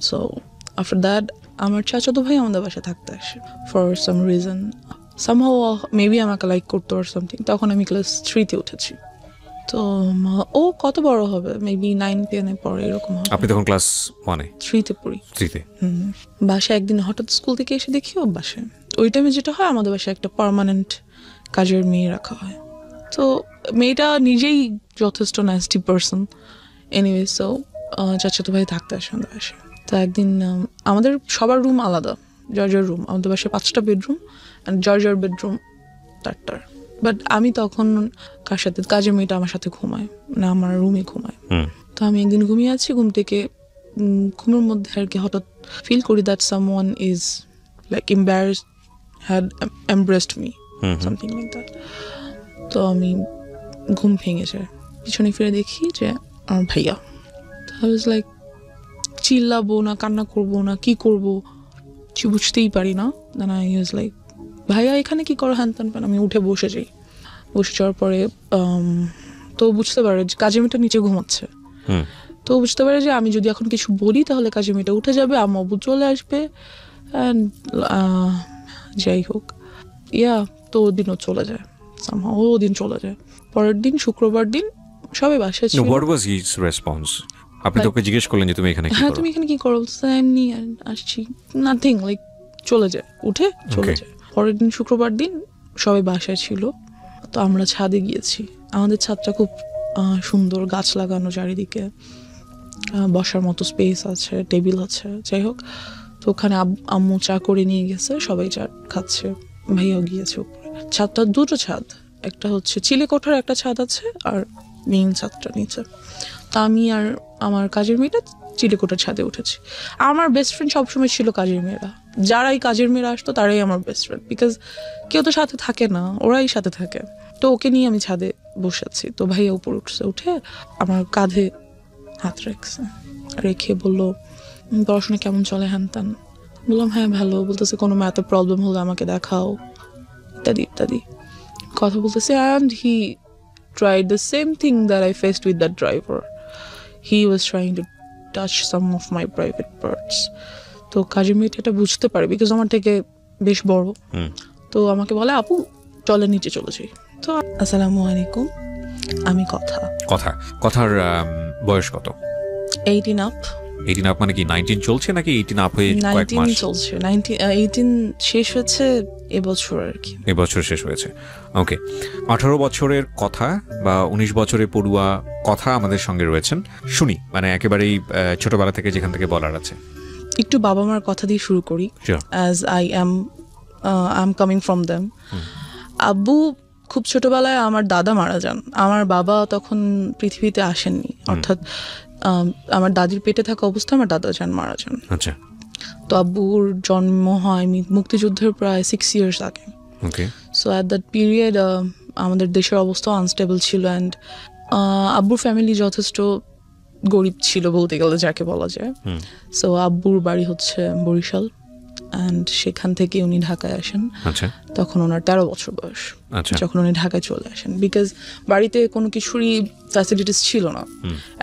So after that আমার চাচাতো ভাই আমাদের বাসায় থাকতে আসে for some reason, somehow maybe আমাকে লাইক করতো আর সামথিং। তখন আমি ক্লাস 3-তে উঠেছি। তো ও কত বড় হবে, মেবি 9-10-এ পড়ে এরকম হবে। আপনি তখন ক্লাস 1-এ? 3-তে পড়ি। 3-তে? বাসায় একদিন হঠাৎ স্কুল থেকে এসে দেখি ও বাসায়। ওই টাইমে যেটা হয়, আমাদের বাসায় একটা পার্মানেন্ট কাজের মেয়ে রাখা হয়। তো মেয়েটা নিজেই যথেষ্ট নাইসটি পারসন। এনিওয়ে, সো চাচাতো ভাই থাকতে আসে আমাদের বাসায়। তো একদিন আমাদের সবার রুম আলাদা, জর্জার রুম। আমাদের বাসায় 5টা বেডরুম অ্যান্ড জর্জার বেডরুম 4টার। বাট আমি তখন কার সাথে, কাজের মেয়েটা আমার সাথে ঘুমায় না, আমার রুমে ঘুমায়। তো আমি একদিন ঘুমিয়ে আছি, ঘুম থেকে ঘুমের মধ্যে আর কি হঠাৎ ফিল করি that someone is like embarrassed, had embraced me, something like that. তো আমি ঘুম ভেঙে যায়, পিছনে ফিরে দেখি যে আমার ভাইয়া। তো আই ওয়াজ লাইক, চিল্লাবো না, কান্না করবো না, কি করবো কিছু বুঝতেই পারি না। দেন আই ওয়াজ লাইক, ভাইয়া এখানে কি করো, হ্যান ত্যান। আমি উঠে বসে যাই। বসে যাওয়ার পরে তো বুঝতে পারে যে কাজের মেয়েটা নিচে ঘুমাচ্ছে। তো বুঝতে পারে যে আমি যদি এখন কিছু বলি তাহলে কাজের মেয়েটা উঠে যাবে, আম্মু চলে আসবে। অ্যান্ড যাই হোক, তো ওদিনও চলে যায়, ওদিন চলে যায়। পরের দিন শুক্রবার দিন সবাই বাসায় ছিল। What was his response? আপনি তো ওকে জিজ্ঞেস করলেন যে তুমি এখানে কি করো? হ্যাঁ, তুমি এখানে কি করো? এমনি আসছি, নাথিং, লাইক চলে যায়, উঠে চলে যায়। পরের দিন শুক্রবার দিন সবাই বাসায় ছিল। তো আমরা ছাদে গিয়েছি। আমাদের ছাদটা খুব সুন্দর, গাছ লাগানো চারিদিকে, বসার মতো স্পেস আছে, টেবিল আছে। যাই হোক, তো ওখানে আম্মু চা করে নিয়ে গেছে, সবাই চা খাচ্ছে, ভাইয়াও গিয়েছে উপরে। ছাদটা 2টো ছাদ, একটা হচ্ছে চিলে কোঠার একটা ছাদ আছে আর মেইন ছাদটা নিচে। তা আমি আর আমার কাজের মেয়েটা চিলে কোঠার ছাদে উঠেছি। আমার বেস্ট ফ্রেন্ড সবসময় ছিল কাজের মেয়েরা। যারাই কাজের মেয়েরা আসতো তারাই আমার বেস্ট ফ্রেন্ড, বিকজ কেউ তো সাথে থাকে না, ওরাই সাথে থাকে। তো ওকে নিয়ে আমি ছাদে বসে আছি। তো ভাইয়া উপরে উঠছে, উঠে আমার কাঁধে হাত রেখে বললো, পড়াশোনা কেমন চলে, হ্যান ত্যান। বললাম হ্যাঁ ভালো। বলতেছে কোনো ম্যাথে প্রবলেম হলে আমাকে দেখাও, ইত্যাদি ইত্যাদি কথা বলতেছে। And he tried the same thing that I faced with that driver. He was trying to touch some of my private parts. তো কাজের মেয়েটা এটা বুঝতে পারে, বিকজ আমার থেকে বেশ বড়। তো আমাকে বলে, আপু চলে নিচে চলে যাই। তো আসসালামু আলাইকুম, আমি কথার বয়স কত? 18 up. 18 আপ মানে কি 19 চলছে নাকি 18 আপ হয়ে কয়েক মাস? 19 চলছে, 18 শেষ হয়েছে এবছর আর কি। এবছর শেষ হয়েছে, ওকে। 18 বছরের কথা বা 19 বছরের পড়ুয়া কথা আমাদের সঙ্গে রয়েছেন, শুনি, মানে একেবারেই ছোটবেলা থেকে যেখান থেকে বলার আছে। একটু বাবা মার কথা দিয়ে শুরু করি, as I am coming from them. আব্বু খুব ছোটবেলায় আমার দাদা মারা যান। আমার বাবা তখন পৃথিবীতে আসেননি, অর্থাৎ আমার দাদির পেটে থাকা অবস্থায় আমার দাদা মারা যান। আচ্ছা। তো আব্বুর জন্ম হয় মুক্তিযুদ্ধের প্রায় 6 years আগে। সো অ্যাট দ্যাট পিরিয়ড আমাদের দেশের অবস্থা আনস্টেবল ছিল, অ্যান্ড আব্বুর ফ্যামিলি যথেষ্ট গরিব ছিল বলতে গেলে, যাকে বলা যায়। সো আব্বুর বাড়ি হচ্ছে বরিশাল, অ্যান্ড সেখান থেকে উনি ঢাকায় আসেন। তখন ওনার 13 বছর বয়স যখন উনি ঢাকায় চলে আসেন, বিকজ বাড়িতে কোনো কিছুরই ফ্যাসিলিটিস ছিল না,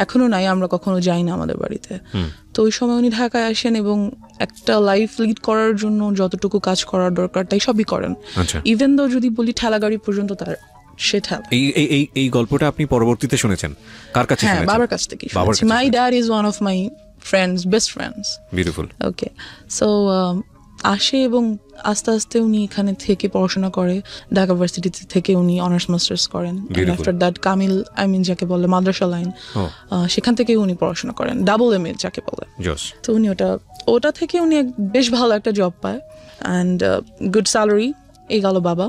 এখনো নাই, আমরা কখনো যাই না আমাদের বাড়িতে। তো ওই সময় উনি ঢাকায় আসেন এবং একটা লাইফ লিড করার জন্য যতটুকু কাজ করার দরকার তাই সবই করেন। ইভেন দো যদি বলি ঠেলা গাড়ি পর্যন্ত তার সেটা। এই গল্পটা আপনি পরবর্তীতে শুনেছেন কার কাছে? হ্যাঁ, বাবার কাছ থেকে শুনেছি। My dad is one of my friends, best friends. Beautiful. Okay, so আসে এবং আস্তে আস্তে উনি এখানে থেকে পড়াশোনা করে। ঢাকা ভার্সিটি থেকে উনি অনার্স মাস্টার্স করেন। আফটার দ্যাট কামিল, যাকে বলে মাদ্রাসা লাইন, সেখান থেকে উনি পড়াশোনা করেন, ডাবল MA যাকে বলে। তো উনি ওটা থেকে উনি বেশ ভালো একটা জব পায়, অ্যান্ড গুড স্যালারি। এই গেল বাবা।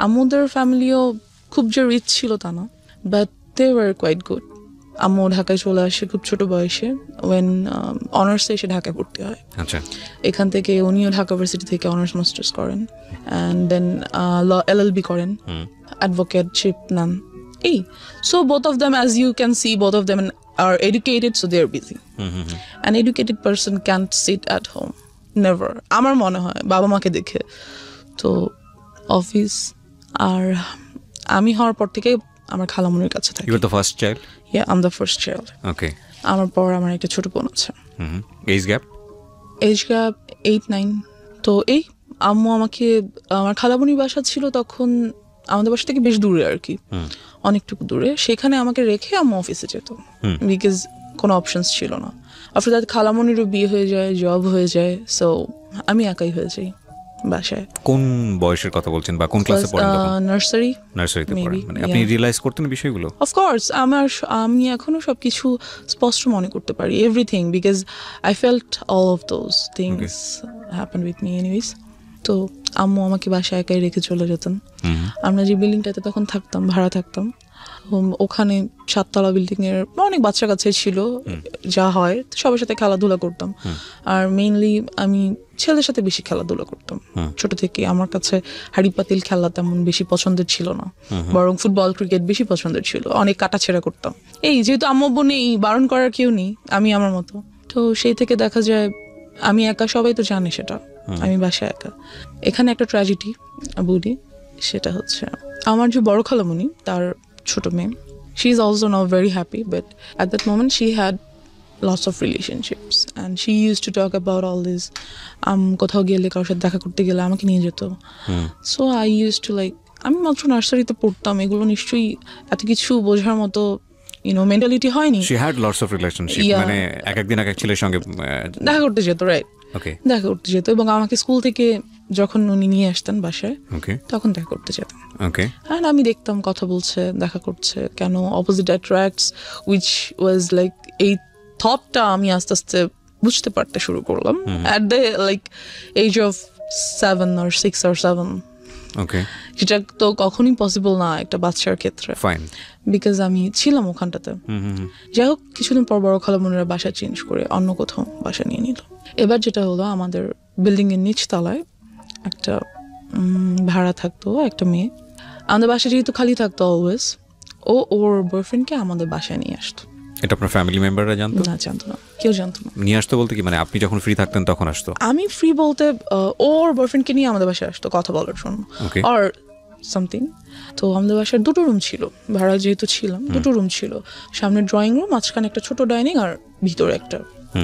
আম্মুদের ফ্যামিলিও খুব যে রিচ ছিল তা না, but they were quite good. আম্মু ঢাকায় চলে আসে খুব ছোট বয়সে, ওয়েন অনার্সে এসে ঢাকায় ভর্তি হয়। এখান থেকে উনিও ঢাকা ভার্সিটি থেকে অনার্স মাস্টার্স করেন, অ্যান্ড দেন LLB করেন, অ্যাডভোকেটশিপ নেন। So both of them, as you can see, both of them are educated, so they are busy. An educated person can't sit at home, never. আমার মনে হয় বাবা মাকে দেখে। তো অফিস, আর আমি হওয়ার পর থেকে আমার খালামুনির কাছে থাকি। You were the first child? Yeah, I'm the first child. Okay. আমার পর আমার একটা ছোট বোন আছে। Age gap? Age gap 8-9। তো এই আম্মু আমাকে, আমার খালামণির বাসা ছিল তখন আমাদের বাসা থেকে বেশ দূরে আর কি, অনেকটুকু দূরে। সেখানে আমাকে রেখে আম্মু অফিসে যেত, বিকজ কোনো অপশনস ছিল না। আফটার দ্যাট খালামণিরও বিয়ে হয়ে যায়, জব হয়ে যায়, সো আমি একাই হয়ে যাই বাসায়। কোন বয়সের কথা বলছেন বা কোন ক্লাসে পড়েন তখন? নার্সারি। নার্সারিতে পড়েন, maybe, মানে আপনি yeah. রিয়েলাইজ করতেন বিষয়গুলো? অফকোর্স আমি এখনো সবকিছু স্পষ্ট মনে করতে পারি, everything, because I felt all of those things happen with me anyways. তো আম্মু আমাকে বাসায় একাই রেখে চলে যেতেন। আমরা যে বিল্ডিংটাতে তখন থাকতাম, ভাড়া থাকতাম, ওখানে 7তলা বিল্ডিং এর অনেক বাচ্চা কাছে ছিল, যা হয় সবার সাথে খেলাধুলা করতাম। আর মেইনলি আমি ছেলেদের সাথে বেশি খেলাধুলা করতাম ছোট থেকে। আমার কাছে হাড়ি পাতিল খেলা তেমন বেশি পছন্দের ছিল না, বরং ফুটবল ক্রিকেট বেশি পছন্দের ছিল। অনেক কাটাছেড়া করতাম। এই যেহেতু আম্মু আব্বু নেই, বারণ করার কেউ নেই, আমি আমার মতো। তো সেই থেকে দেখা যায় আমি একা, সবাই তো জানে সেটা, আমি বাসায় একা। এখানে একটা ট্র্যাজেডি বলি, সেটা হচ্ছে আমার যে বড় খালামণি, তার ছোট মেয়ে, she is also now very happy, but at that moment she had lots of relationships and she used to talk about all this. কোথাও গেলে, কারোর সাথে দেখা করতে গেলে আমাকে নিয়ে যেত। So I used to like, আমি মাত্র নার্সারিতে পড়তাম, এগুলো নিশ্চয়ই এত কিছু বোঝার মতো মেন্টালিটি হয়নি। She had lots of relationship, মানে একদিন এক ছেলের সঙ্গে দেখা করতে যেত, রাইট, দেখা করতে যেত। এবং আমাকে স্কুল থেকে যখন উনি নিয়ে আসতেন বাসায়, তখন দেখা করতে যেতাম। আর আমি দেখতাম কথা বলছে, দেখা করছে, কেন opposite attracts, which was like, এই থটটা আমি আস্তে আস্তে বুঝতে পারতে শুরু করলাম at the like age of 7 or 6 or 7। যেটা তো কখনই পসিবল না একটা বাচ্চার ক্ষেত্রে, বিকজ আমি ছিলাম ওখানটাতে। যাই হোক, কিছুদিন পর বড় খালামণিরা বাসা চেঞ্জ করে অন্য কোথাও বাসা নিয়ে নিল। এবার যেটা হলো, আমাদের বিল্ডিং এর নিচ তলায় একটা ভাড়া থাকতো একটা মেয়ে। আমাদের বাসা যেহেতু খালি থাকতো অলওয়েজ, ওর বয়ফ্রেন্ডকে আমাদের বাসায় নিয়ে আসতো। এটা আপনার ফ্যামিলি মেম্বাররা জানতো? না, জানতো না, কেউ জানতো না। নিয়ে আসতো বলতে কি, মানে আপনি যখন ফ্রি থাকতেন তখন আসতো? আমি ফ্রি বলতে ওর বয়ফ্রেন্ডকে নিয়ে আমাদের বাসায় আসতো কথা বলার জন্য আর সামথিং। তো আমাদের বাসায় 2টো রুম ছিল, ভাড়া যেহেতু ছিলাম 2টো রুম ছিল। সামনে ড্রয়িং রুম, মাঝখানে একটা ছোট ডাইনিং, আর ভিতরে একটা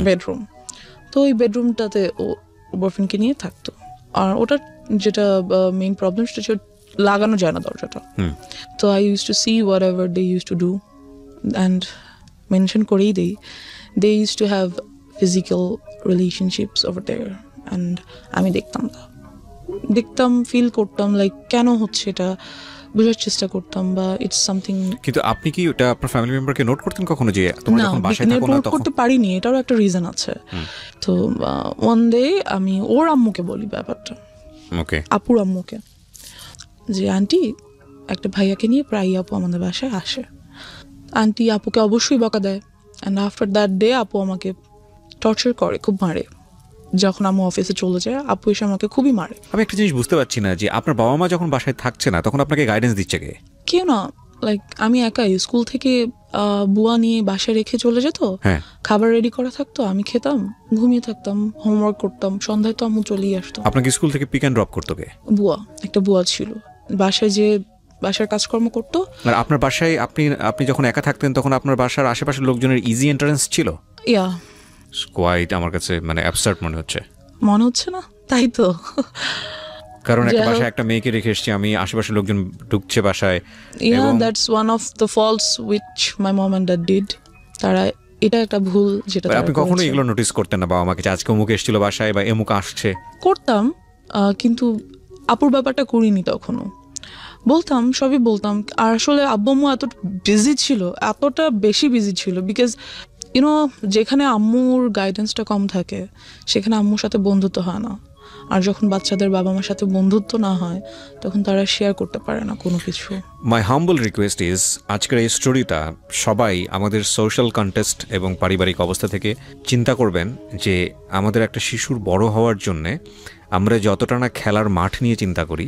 বেডরুম। তো ওই বেডরুমটাতে ও বয়ফ্রেন্ডকে নিয়ে থাকতো। আর ওটার যেটা মেইন প্রবলেম, সেটা হচ্ছে লাগানো যায় না দরজাটা। তো I use to see whatever they use to do, and mention করেই দেই, they use to have physical relationships over there. And আমি দেখতাম, ফিল করতাম লাইক কেন হচ্ছে এটা, বোঝার চেষ্টা করতাম, বা ইটস সামথিং। কিন্তু আপনি কি ওটা আপনার ফ্যামিলি মেম্বারকে নোট করতেন কখনো, যে তোমরা যখন বাসায় থাকো না তখন? করতে পারিনি, এটারও একটা রিজন আছে। তো ওয়ান ডে আমি ওর আম্মুকে বলি ব্যাপারটা, আপুর আম্মুকে, যে আন্টি, একটা ভাইয়াকে নিয়ে প্রায় আপু আমাদের বাসায় আসে। আন্টি আপুকে অবশ্যই বকা দেয়, অ্যান্ড আফটার দ্যাট ডে আপু আমাকে টর্চার করে, খুব মারে। যখন আম্মু অফিসে চলে যায়, আপু এসে আমাকে খুবই মারে। আমি একটা জিনিস বুঝতে পারছি না, যে আপনার বাবা মা যখন বাসায় থাকছে না তখন আপনাকে গাইডেন্স দিচ্ছে কে? কেউ না, লাইক আমি একাই। স্কুল থেকে বুয়া নিয়ে বাসায় রেখে চলে যেত, খাবার রেডি করা থাকতো, আমি খেতাম, ঘুমিয়ে থাকতাম, হোমওয়ার্ক করতাম। সন্ধ্যায় তো আম্মু চলেই আসতো। আপনাকে স্কুল থেকে পিক অ্যান্ড ড্রপ করতো কে? বুয়া, একটা বুয়া ছিল বাসায়, যে বাসার কাজকর্ম করতো। আর আপনার বাসায় আপনি যখন একা থাকতেন তখন আপনার বাসার আশেপাশের লোকজনের ইজি এন্ট্রান্স ছিল? ইয়া, কোয়াইট, আমার কাছে মানে অ্যাবসার্ড মনে হচ্ছে না? তাই তো, কারণ একটা বাসায় একটা মেয়েকে রেখে এসেছি আমি, আশেপাশের লোকজন ঢুকছে বাসায়। Yeah, that's one of the faults which my mom and dad did. তারা, এটা একটা ভুল যেটা আপনি কখনো এগুলো নোটিস করতেন না বাবা মাকে, যে আজকে অমুক এসেছিল বাসায় বা এমুক আসছে? করতাম, কিন্তু আপুর ব্যাপারটা করিনি তখনও। বলতাম, সবই বলতাম। আর আসলে আব্বু আম্মু এত বিজি ছিল, এতটা বেশি বিজি ছিল, বিকজ ইউনো যেখানে আম্মুর গাইডেন্সটা কম থাকে সেখানে আম্মুর সাথে বন্ধুত্ব হয় না। আর যখন বাচ্চাদের বাবা মার সাথে বন্ধুত্ব না হয় তখন তারা শেয়ার করতে পারে না কোনো কিছু। মাই হাম্বল রিকোয়েস্ট ইজ, আজকের এই স্টোরিটা সবাই আমাদের সোশ্যাল কন্টেক্সট এবং পারিবারিক অবস্থা থেকে চিন্তা করবেন, যে আমাদের একটা শিশুর বড় হওয়ার জন্যে আমরা যতটা না খেলার মাঠ নিয়ে চিন্তা করি,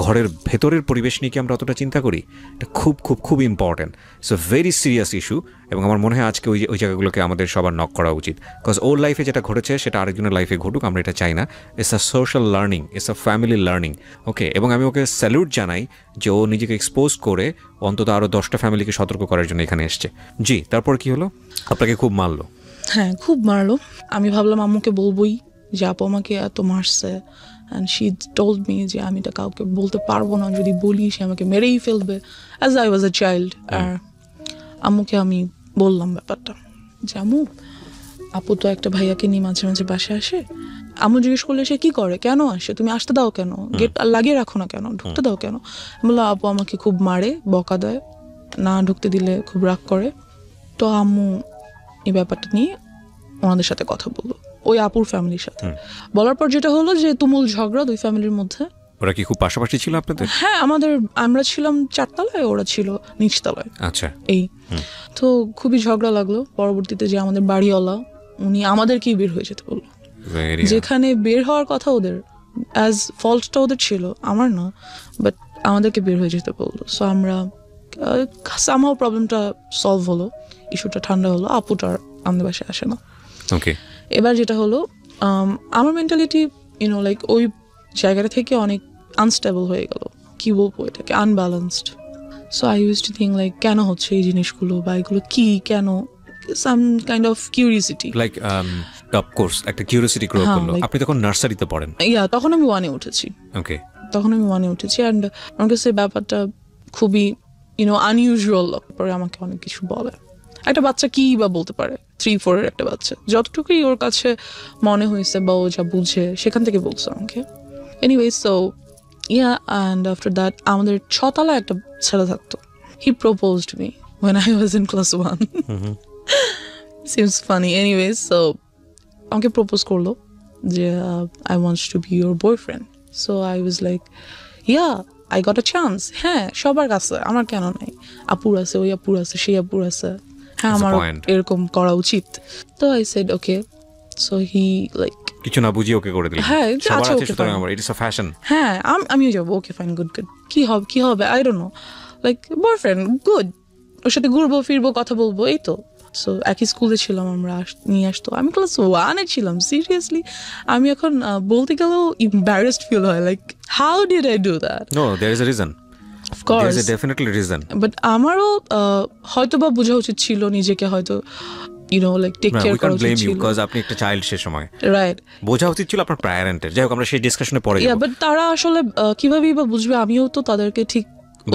ঘরের ভেতরের পরিবেশ নিয়ে কি আমরা অতটা চিন্তা করি? এটা খুব খুব খুব important. It's a very serious issue, এবং আমার মনে হয় আজকে ওই জায়গাগুলোকে আমাদের সবার নক করা উচিত। বিকজ ওর লাইফে যেটা ঘটেছে সেটা আরেকজনের লাইফে ঘটুক, আমরা এটা চাই না। It's a social learning, it's a family learning. Okay, এবং আমি ওকে স্যালুট জানাই যে ও নিজেকে এক্সপোজ করে অন্তত আরও 10টা ফ্যামিলিকে সতর্ক করার জন্য এখানে এসছে। জি, তারপর কি হলো? আপনাকে খুব মারলো? হ্যাঁ, খুব মারলো। আমি ভাবলাম আম্মুকে বলবোই যে আপু আমাকে এত মারছে, অ্যান্ড শি টোল্ড মি যে আমি এটা কাউকে বলতে পারবো না, যদি বলি সে আমাকে মেরেই ফেলবে, as I was a child. আর আম্মুকে আমি বললাম ব্যাপারটা যে আম্মু, আপু তো একটা ভাইয়াকে নিয়ে মাঝে মাঝে বাসায় আসে। আম্মু জিজ্ঞেস করলে সে কি করে, কেন আসে, তুমি আসতে দাও কেন, গেট লাগিয়ে রাখো না কেন, ঢুকতে দাও কেন? বললাম আপু আমাকে খুব মারে, বকা দেয়, না ঢুকতে দিলে খুব রাগ করে। তো আম্মু এই ব্যাপারটা নিয়ে ওনাদের সাথে কথা বললো, ওই আপুর ফ্যামিলির সাথে। বলার পর যেটা হলো যে তুমুল ঝগড়া দুই ফ্যামিলির মধ্যে। ওরা কি খুব পাশাপাশি ছিল আপনাদের? হ্যাঁ, আমরা ছিলাম 4 তলায়, ওরা ছিল নিচতলায়। আচ্ছা। এই তো খুবই ঝগড়া লাগলো। পরবর্তীতে যে আমাদের বাড়িওয়ালা, উনি আমাদেরকেই বের হয়ে যেতে বললো, যেখানে বের হওয়ার কথা ওদের, অ্যাজ ফল্টটা ওদের ছিল, আমার না, বাট আমাদেরকে বের হয়ে যেতে বললো। সো আমরা সামহাও প্রবলেমটা সলভ হলো, ইস্যুটা ঠান্ডা হলো, আপুটার আমাদের বাসায় আসে না। ওকে। এবার যেটা হলো, আমার মেন্টালিটি লাইক ওই জায়গাটা থেকে অনেক আনস্টেবল হয়ে গেল, কি বলবো এটাকে, unbalanced. So I use to think like কেন হচ্ছে এই জিনিসগুলো, বা এগুলো কি, কেন, some kind of curiosity, like of course একটা কিউরিওসিটি গ্রো করলো। আপনি তখন নার্সারিতে পড়েন? তখন আমি 1-এ উঠেছি। ওকে। তখন আমি 1-এ উঠেছি, অ্যান্ড আমার কাছে ব্যাপারটা খুবই আনইউজুয়াল। পরে আমাকে অনেক কিছু বলে। একটা বাচ্চা কি বা বলতে পারে, 3-4 একটা বাচ্চা, যতটুকুই ওর কাছে মনে হয়েছে বা ও যা বুঝে সেখান থেকে বলছে আমাকে। Anyway, so and after that আমাদের 6 তলায় একটা ছেলে থাকতো। He proposed me when I was in class 1. Seems funny. Anyways, so আমাকে প্রপোজ করলো যে I want to be your boyfriend. So I was like, yeah, I got a chance. হ্যাঁ, সবার কাছে, আমার কেন নাই? আপুর আছে, ওই আপুর আছে, সেই আপুর আছে, হ্যাঁ আমার এরকম করা উচিত। তো I said okay. So he like কিছু না বুঝিয়ে ওকে করে দিলেন? হ্যাঁ, সবার আছে, সুতরাং আমার ইট ইজ আ ফ্যাশন। হ্যাঁ, আমিও যাবো, ওকে ফাইন, গুড, কি হবে I don't know, like boyfriend, good, ওর সাথে ঘুরবো ফিরবো, কথা বলবো, এই তো। সো একই স্কুলে ছিলাম আমরা, নিয়ে আসতো। আমি ক্লাস 1-এ ছিলাম, সিরিয়াসলি। আমি এখন বলতে গেলেও embarrassed ফিল হয়, like how did I do that? No, there is a reason, of course, there is a definitely reason. But আমারও হয়তো বা বোঝা উচিত ছিল নিজেকে, হয়তো লাইক টেক কেয়ার করা উচিত ছিল, বিকজ আপনি একটা চাইল্ড সে সময়, রাইট? বোঝা উচিত ছিল আপনার প্যারেন্টের। যাই হোক, আমরা সেই ডিসকাশনে পরে যাব। বাট তারা আসলে কিভাবেই বা বুঝবে, আমিও তো তাদেরকে ঠিক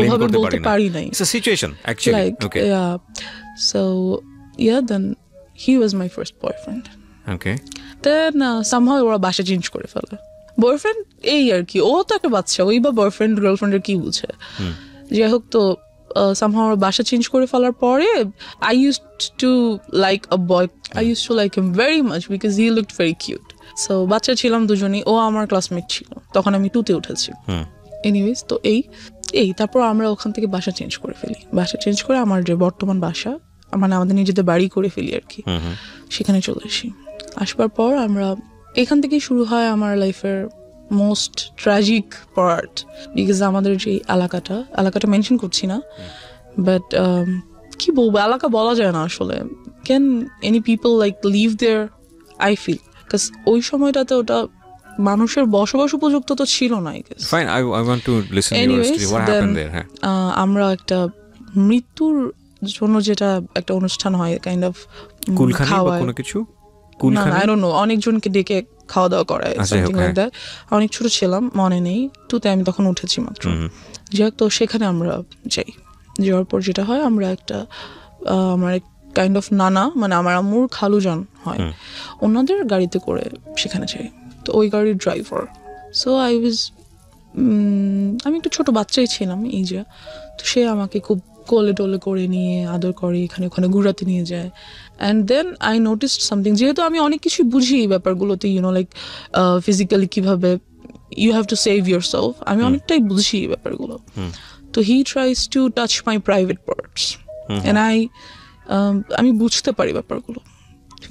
ওভাবে বলতে পারি নাই। It's a situation actually. Okay, so then he was my first boyfriend. Okay. Then somehow ওরা বাসা চেঞ্জ করে ফেলে। বয়ফ্রেন্ড এই আর কি, ও তো একটা বাচ্চা, ওই বা বয়ফ্রেন্ড গার্লফ্রেন্ডের কি বুঝে। যাই হোক, তো somehow ওরা বাসা চেঞ্জ করে ফেলার পরে I used to like a boy. I used to like him very much because he looked very cute. So বাচ্চা ছিলাম দুজনেই, ও আমার ক্লাসমেট ছিল, তখন আমি 2-তে উঠেছি। এনিওয়েজ, তো এই তারপর আমরা ওখান থেকে বাসা চেঞ্জ করে ফেলি। বাসা চেঞ্জ করে আমার যে বর্তমান বাসা, মানে আমাদের নিজেদের বাড়ি করে ফেলি আর কি, সেখানে চলে আসি। আসবার পর আমরা এখান থেকেই শুরু হয় আমার লাইফের মোস্ট ট্র্যাজিক পার্ট, বিকজ আমাদের যে এলাকাটা মেনশন করছি না, বাট কি বলবো, এলাকা বলা যায় না আসলে। Can any people like live there? I feel, because ওই সময়টাতে ওটা মানুষের বসবাস উপযুক্ত তো ছিল না। Fine, I want to listen your story, what happened there. হ্যাঁ, আমরা একটা মৃত্যুর জন্য যেটা একটা অনুষ্ঠান হয়, কাইন্ড অফ কুলখানি বা কোনো কিছু, কুলখানি, আই ডোন্ট নো, অনেকজনকে ডেকে খাওয়া দাওয়া করায়, সামথিং লাইক দ্যাট। অনেক ছোট ছিলাম, মনে নেই, 2-তে আমি তখন উঠেছি মাত্র। যাই হোক, তো সেখানে আমরা যাওয়ার পর যেটা হয়, আমরা আমার কাইন্ড অফ নানা, মানে আমার আম্মুর খালু যান হয়, ওনাদের গাড়িতে করে সেখানে যাই। তো ওই গাড়ির ড্রাইভার, সো আমি একটু ছোট বাচ্চাই ছিলাম, এই যে, তো সে আমাকে খুব কোলে টোলে করে নিয়ে আদর করে, এখানে ওখানে ঘুরাতে নিয়ে যায়। And then I noticed something, যেহেতু আমি অনেক কিছুই বুঝি এই ব্যাপারগুলোতে, লাইক ফিজিক্যালি কিভাবে you have to save your self, আমি অনেকটাই বুঝি এই ব্যাপারগুলো। তো he tries to touch my private parts, and আমি বুঝতে পারি ব্যাপারগুলো,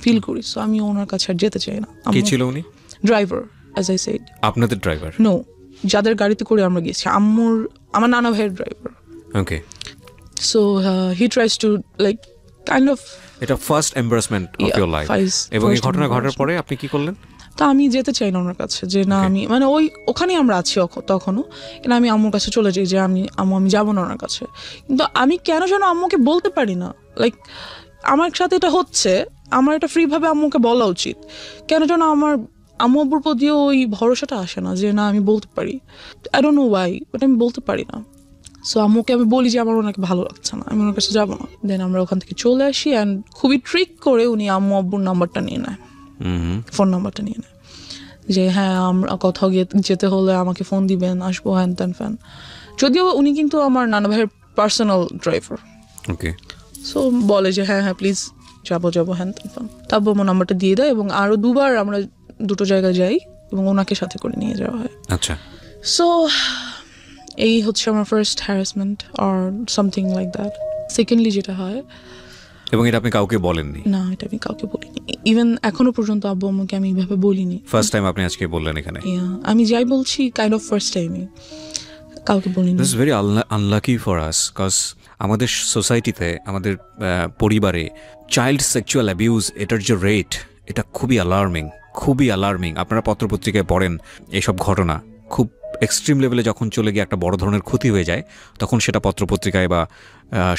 ফিল করি। সো আমি ওনার কাছে আর যেতে চাই না। কে ছিল উনি? Driver, as I said. আপনাদের ড্রাইভার? নো, যাদের গাড়িতে করে আমরা গেছি, আমার নানা ভাইয়ের driver. Okay. So he tries to like kind of, এটা first embarrassment of your life. এবং এই ঘটনা ঘটার পরে আপনি কি করলেন? তা আমি যেতে চাই না ওনার কাছে, যে না, আমি মানে ওখানেই আমরা আছি তখনও, কিন্তু আমি আম্মুর কাছে চলে যাই যে আমি যাবো না ওনার কাছে। কিন্তু আমি কেন যেন আম্মুকে বলতে পারি না, লাইক আমার সাথে এটা হচ্ছে, আমার এটা ফ্রি ভাবে আম্মুকে বলা উচিত, কেন যেন আমার আম্মু আব্বুর প্রতিও ওই ভরসাটা আসে না যে না আমি বলতে পারি। I don't no Y, but আমি বলতে পারি না। সো আম্মুকে আমি বলি যে আমার ওনাকে ভালো লাগছে না, আমি ওনার কাছে যাবো না। দেন আমরা ওখান থেকে চলে আসি, অ্যান্ড খুবই ট্রিক করে উনি আম্মু আব্বুর নাম্বারটা নিয়ে নেয়, ফোন নাম্বারটা নিয়ে নেয়, যে হ্যাঁ আমরা কোথাও যেতে হলে আমাকে ফোন দিবেন, আসবো হ্যান ত্যান ফ্যান। যদিও উনি কিন্তু আমার নানা ভাইয়ের পার্সোনাল ড্রাইভার। ওকে। সো বলে যে হ্যাঁ হ্যাঁ প্লিজ যাবো হ্যান ত্যান ফ্যান। তারপর আমার নাম্বারটা দিয়ে দেয়, এবং আরও 2বার আমরা 2টো জায়গায় যাই এবং ওনাকে সাথে করে নিয়ে যাওয়া হয়। আচ্ছা। সো এই হচ্ছে আমার first harassment or something like that. Secondly যেটা হয়, এবং এটা আপনি কাউকে বলেননি? না, এটা আমি কাউকে বলিনি। ইভেন এখনো পর্যন্ত আব্বু আম্মুকে আমি এইভাবে বলিনি। ফার্স্ট টাইম আপনি আজকে বললেন এখানে? আমি যাই বলছি কাইন্ড অফ ফার্স্ট টাইমই, কাউকে বলিনি। This is very unlucky for us, cause আমাদের সোসাইটিতে, আমাদের পরিবারে চাইল্ড সেক্সুয়াল অ্যাবিউজ এটার যে রেট, এটা খুবই অ্যালার্মিং। আপনারা পত্রপত্রিকায় পড়েন এইসব ঘটনা, খুব এক্সট্রিম লেভেলে যখন চলে গিয়ে একটা বড় ধরনের ক্ষতি হয়ে যায়, তখন সেটা পত্রপত্রিকায় বা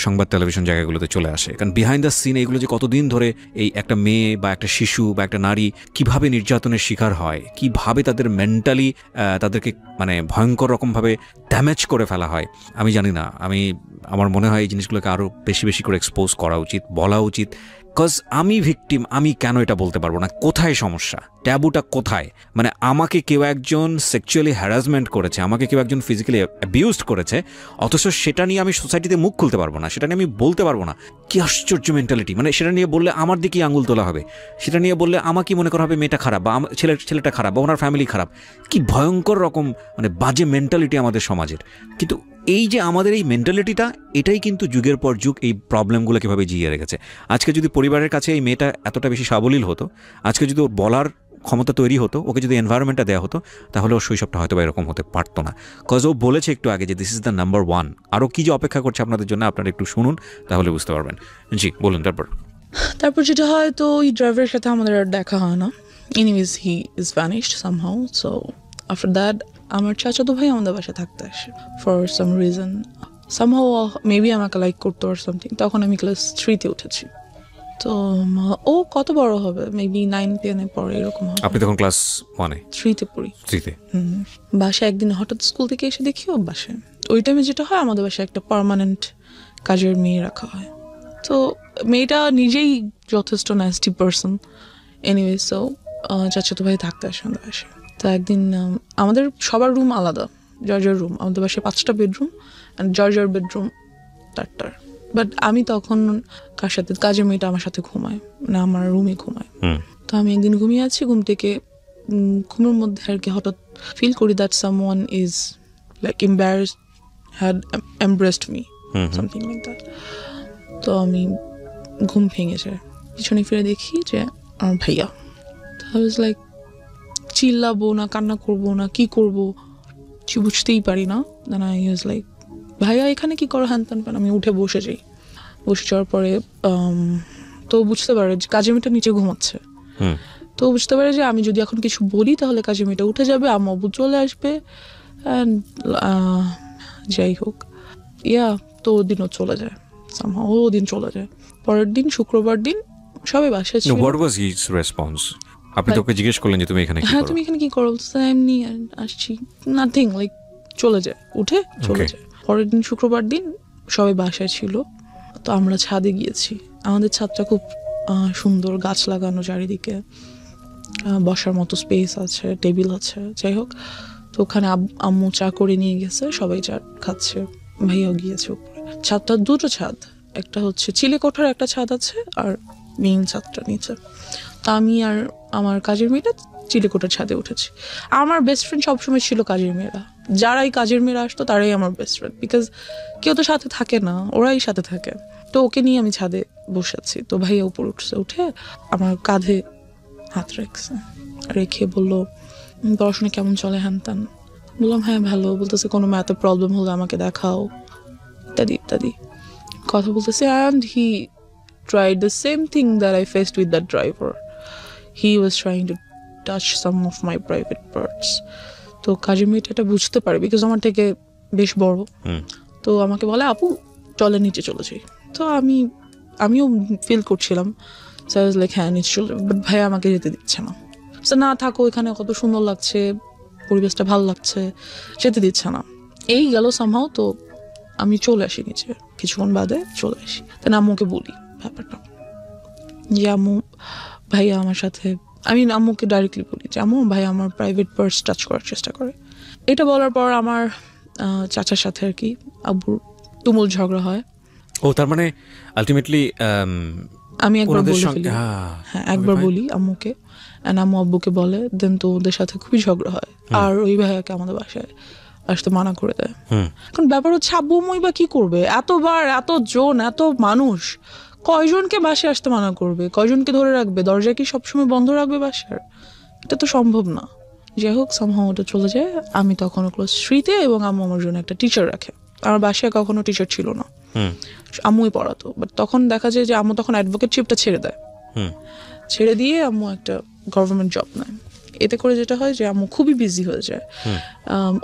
সংবাদ টেলিভিশন জায়গাগুলোতে চলে আসে। কারণ বিহাইন্ড দ্য সিন এইগুলো যে কতদিন ধরে এই একটা মেয়ে বা একটা শিশু বা একটা নারী কিভাবে নির্যাতনের শিকার হয়, কিভাবে তাদের মেন্টালি তাদেরকে মানে ভয়ঙ্কর রকমভাবে ড্যামেজ করে ফেলা হয়, আমি জানি না। আমার মনে হয় এই জিনিসগুলোকে আরও বেশি করে এক্সপোজ করা উচিত, বলা উচিত। কজ আমি ভিকটিম, আমি কেন এটা বলতে পারবো না? কোথায় সমস্যা? ট্যাবুটা কোথায়? মানে আমাকে কেউ একজন সেক্সুয়ালি হ্যারাসমেন্ট করেছে, আমাকে কেউ একজন ফিজিক্যালি অ্যাবিউজড করেছে, অথচ সেটা নিয়ে আমি সোসাইটিতে মুখ খুলতে পারবো না, সেটা নিয়ে আমি বলতে পারবো না। কি আশ্চর্য মেন্টালিটি! মানে সেটা নিয়ে বললে আমার দিকেই আঙুল তোলা হবে, সেটা নিয়ে বললে আমাকেই মনে করা হবে মেয়েটা খারাপ বা ছেলেটা খারাপ বা ওনার ফ্যামিলি খারাপ। কি ভয়ঙ্কর রকম মানে বাজে মেন্টালিটি আমাদের সমাজের। কিন্তু এই যে আমাদের এই মেন্টালিটিটা, এটাই কিন্তু যুগের পর যুগ এই প্রবলেমগুলো কীভাবে জিয়ে রেখেছে। আজকে যদি পরিবারের কাছে এই মেয়েটা এতটা বেশি সাবলীল হতো, আজকে যদি ওর বলার ক্ষমতা তৈরি হতো, ওকে যদি এনভায়রনমেন্টটা দেওয়া হতো, তাহলে ওর শৈশবটা হয়তো বা এরকম হতে পারতো না। কজ ও বলেছে একটু আগে যে দিস ইজ দ্য নাম্বার 1। আরও কী যে অপেক্ষা করছে আপনাদের জন্য, আপনারা একটু শুনুন, তাহলে বুঝতে পারবেন। জি বলুন। তারপর যেটা হয়, তো ওই ড্রাইভারের সাথে আমাদের আর দেখা হয় না। Anyways he is vanished somehow. So after that আমার চাচাতো ভাই আমাদের বাসায় থাকতে আসে for some reason. Somehow maybe আমাকে লাইক করতো আর সামথিং। তখন আমি ক্লাস 3-তে উঠেছি। তো ও কত বড় হবে, মেবি 9-10-এ পড়ে, এরকম হবে। আপনি তখন ক্লাস 1-এ? 3-তে পড়ি। 3-তে? বাসায় একদিন হঠাৎ স্কুল থেকে এসে দেখি ও বাসায়। ওই টাইমে যেটা হয়, আমাদের বাসায় একটা পার্মানেন্ট কাজের মেয়ে রাখা হয়। তো মেয়েটা নিজেই যথেষ্ট ন্যাস্টি পার্সন। এনিওয়ে, সো চাচাতো ভাই থাকতে আসে আমাদের বাসায়। তো একদিন আমাদের সবার রুম আলাদা, জর্জার রুম। আমাদের বাসায় 5টা বেডরুম, অ্যান্ড জর্জার বেডরুম 4টার। বাট আমি তখন কার সাথে, কাজের মেয়েটা আমার সাথে ঘুমায়, মানে আমার রুমে ঘুমায়। তো আমি একদিন ঘুমিয়ে আছি, ঘুম থেকে ঘুমের মধ্যে আর কি হঠাৎ ফিল করি that someone is like embarrassed, had embraced me, something like that. তো আমি ঘুম ভেঙে যায়, পিছনে ফিরে দেখি যে আমার ভাইয়া। তো আই ওয়াজ লাইক, চিল্লাবো না, কান্না করবো না, কি করবো বুঝতেই পারি না। দেন আই ওয়াজ লাইক, ভাইয়া এখানে কি করো, হ্যান ত্যান। আমি উঠে বসে যাই। বসে যাওয়ার পরে তো বুঝতে পারে যে কাজের মেয়েটা নিচে ঘুমাচ্ছে। তো বুঝতে পারে যে আমি যদি এখন কিছু বলি তাহলে কাজের মেয়েটা উঠে যাবে, আম্মু আব্বু চলে আসবে, অ্যান্ড যাই হোক, তো ওদিনও চলে যায়। ওদিন চলে যায়। পরের দিন, শুক্রবার দিন, সবাই বাসায় ছিল। What was his response? আপনি তো ওকে জিজ্ঞেস করলেন যে তুমি এখানে কি করো? হ্যাঁ, তুমি এখানে কি করো? এমনি আসছি, নাথিং, লাইক চলে যায়, উঠে চলে যায়। পরের দিন, শুক্রবার দিন, সবাই বাসায় ছিল। তো আমরা ছাদে গিয়েছি। আমাদের ছাদটা খুব সুন্দর, গাছ লাগানো চারিদিকে, বসার মতো স্পেস আছে, টেবিল আছে, যাই হোক। তো ওখানে আম্মু চা করে নিয়ে গেছে, সবাই চা খাচ্ছে, ভাইয়াও গিয়েছে উপরে। ছাদটা 2টো ছাদ, একটা হচ্ছে চিলে কোঠার একটা ছাদ আছে, আর মেইন ছাদটা নিচে। তো আমি আর আমার কাজের মেয়েটা চিলে কোঠার ছাদে উঠেছি। আমার বেস্ট ফ্রেন্ড সবসময় ছিল কাজের মেয়েরা। যারাই কাজের মেয়েরা আসতো তারাই আমার বেস্ট ফ্রেন্ড, বিকজ কেউ তো সাথে থাকে না, ওরাই সাথে থাকে। তো ওকে নিয়ে আমি ছাদে বসে আছি। তো ভাইয়া উপরে উঠছে, উঠে আমার কাঁধে হাত রেখে বললো, পড়াশোনা কেমন চলে, হ্যান ত্যান। বললাম হ্যাঁ ভালো। বলতেছে কোনো ম্যাথে প্রবলেম হলে আমাকে দেখাও, ইত্যাদি ইত্যাদি কথা বলতেছে। And he tried the same thing that I faced with that driver. He was trying to touch some of my private parts. তো কাজের মেয়েটা এটা বুঝতে পারে, বিকজ আমার থেকে বেশ বড়। তো আমাকে বলে, আপু চলে নিচে চলে যাই। তো আমিও ফিল করছিলাম সো আই ওয়াজ লাইক হ্যাঁ নিশ্চয়, বাট ভাইয়া আমাকে যেতে দিচ্ছে না। সো না থাকো, এখানে কত সুন্দর লাগছে, পরিবেশটা ভালো লাগছে, যেতে দিচ্ছে না। এই গেল সামহাও। তো আমি চলে আসি নিচে, কিছুক্ষণ বাদে চলে আসি। তাই আম্মুকে বলি ব্যাপারটা, যে আম্মু ভাইয়া আমার সাথে, আমি আম্মুকে ডাইরেক্টলি বলি যে আম্মু ভাইয়া আমার প্রাইভেট পার্স টাচ করার চেষ্টা করে। এটা বলার পর আমার চাচার সাথে আর কি আব্বুর তুমুল ঝগড়া হয়। ও তার মানে আলটিমেটলি আমি একবার বলে ফেলি, হ্যাঁ একবার বলি আম্মুকে, অ্যান্ড আম্মু আব্বুকে বলে, দেন তো ওদের সাথে খুবই ঝগড়া হয়। আর ওই ভাইয়াকে আমাদের বাসায় আসতে মানা করে দেয়। এখন ব্যাপার হচ্ছে আব্বু আম্মুই বা কি করবে, এতবার এতজন এত মানুষ, কয়জনকে বাসায় আসতে মানা করবে, কয়জনকে ধরে রাখবে, দরজা কি সবসময় বন্ধ রাখবে বাসার? এটা তো সম্ভব না। যাই হোক সামহাও ওটা চলে যায়। আমি তখন ক্লাস 3-তে, এবং আম্মু আমার জন্য একটা টিচার রাখে। আমার বাসায় কখনো টিচার ছিল না, আম্মুই পড়াতো। বাট তখন দেখা যায় যে আম্মু তখন অ্যাডভোকেটশিপটা ছেড়ে দেয়, ছেড়ে দিয়ে আম্মু একটা গভর্নমেন্ট জব নেয়। এতে করে যেটা হয় যে আম্মু খুবই বিজি হয়ে যায়।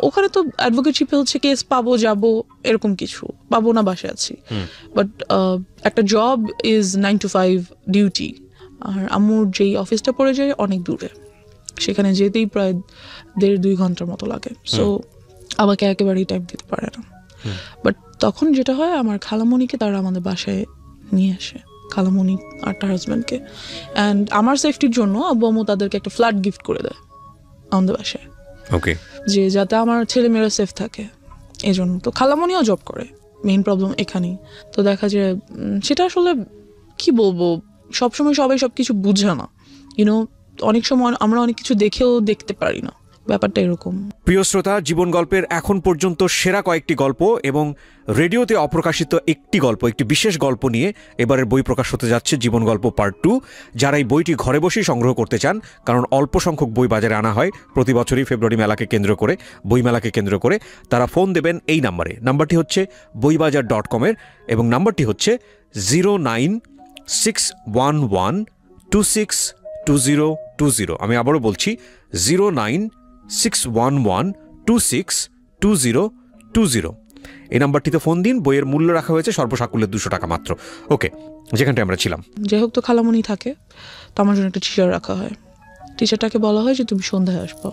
ওখানে তো অ্যাডভোকেটশিপে হচ্ছে কেস পাবো যাবো এরকম কিছু, পাবো না বাসায় আছি। বাট একটা জব ইজ 9 to 5 ডিউটি। আর আম্মুর যেই অফিসটা পড়ে যায় অনেক দূরে, সেখানে যেতেই প্রায় 1.5-2 ঘন্টার মতো লাগে। সো আমাকে একেবারেই টাইম দিতে পারে না। বাট তখন যেটা হয়, আমার খালামণিকে তারা আমাদের বাসায় নিয়ে আসে, খালামণি আর তার হাজব্যান্ডকে। অ্যান্ড আমার সেফটির জন্য আব্বু আম্মু তাদেরকে একটা ফ্ল্যাট গিফট করে দেয় আমাদের বাসায়, ওকে, যে যাতে আমার ছেলে মেয়েরা সেফ থাকে এই জন্য। তো খালামণিও জব করে, মেইন প্রবলেম এখানেই। তো দেখা যায় সেটা আসলে কি বলবো, সবসময় সবাই সব কিছু বুঝে না, ইউনো। অনেক সময় আমরা অনেক কিছু দেখেও দেখতে পারি না, ব্যাপারটা এরকম। প্রিয় শ্রোতা, জীবন গল্পের এখন পর্যন্ত সেরা কয়েকটি গল্প এবং রেডিওতে অপ্রকাশিত একটি গল্প, একটি বিশেষ গল্প নিয়ে এবারের বই প্রকাশ হতে যাচ্ছে জীবন গল্প পার্ট 2। যারা এই বইটি ঘরে বসেই সংগ্রহ করতে চান, কারণ অল্প সংখ্যক বই বাজারে আনা হয় প্রতি বছরই ফেব্রুয়ারি মেলাকে কেন্দ্র করে, বইমেলাকে কেন্দ্র করে, তারা ফোন দেবেন এই নাম্বারে। নাম্বারটি হচ্ছে boibajar.com-এর, এবং নাম্বারটি হচ্ছে 09611262020। আমি আবারও বলছি 09611262020। এই নাম্বারটিতে ফোন দিন। বইয়ের মূল্য রাখা হয়েছে সর্বসাকুল্যে 200 টাকা মাত্র। ওকে, যেখানটায় আমরা ছিলাম। যাই হোক, তো খালামণি থাকে, তো আমার জন্য একটা টিচার রাখা হয়। টিচারটাকে বলা হয় যে তুমি সন্ধ্যায় আসবো,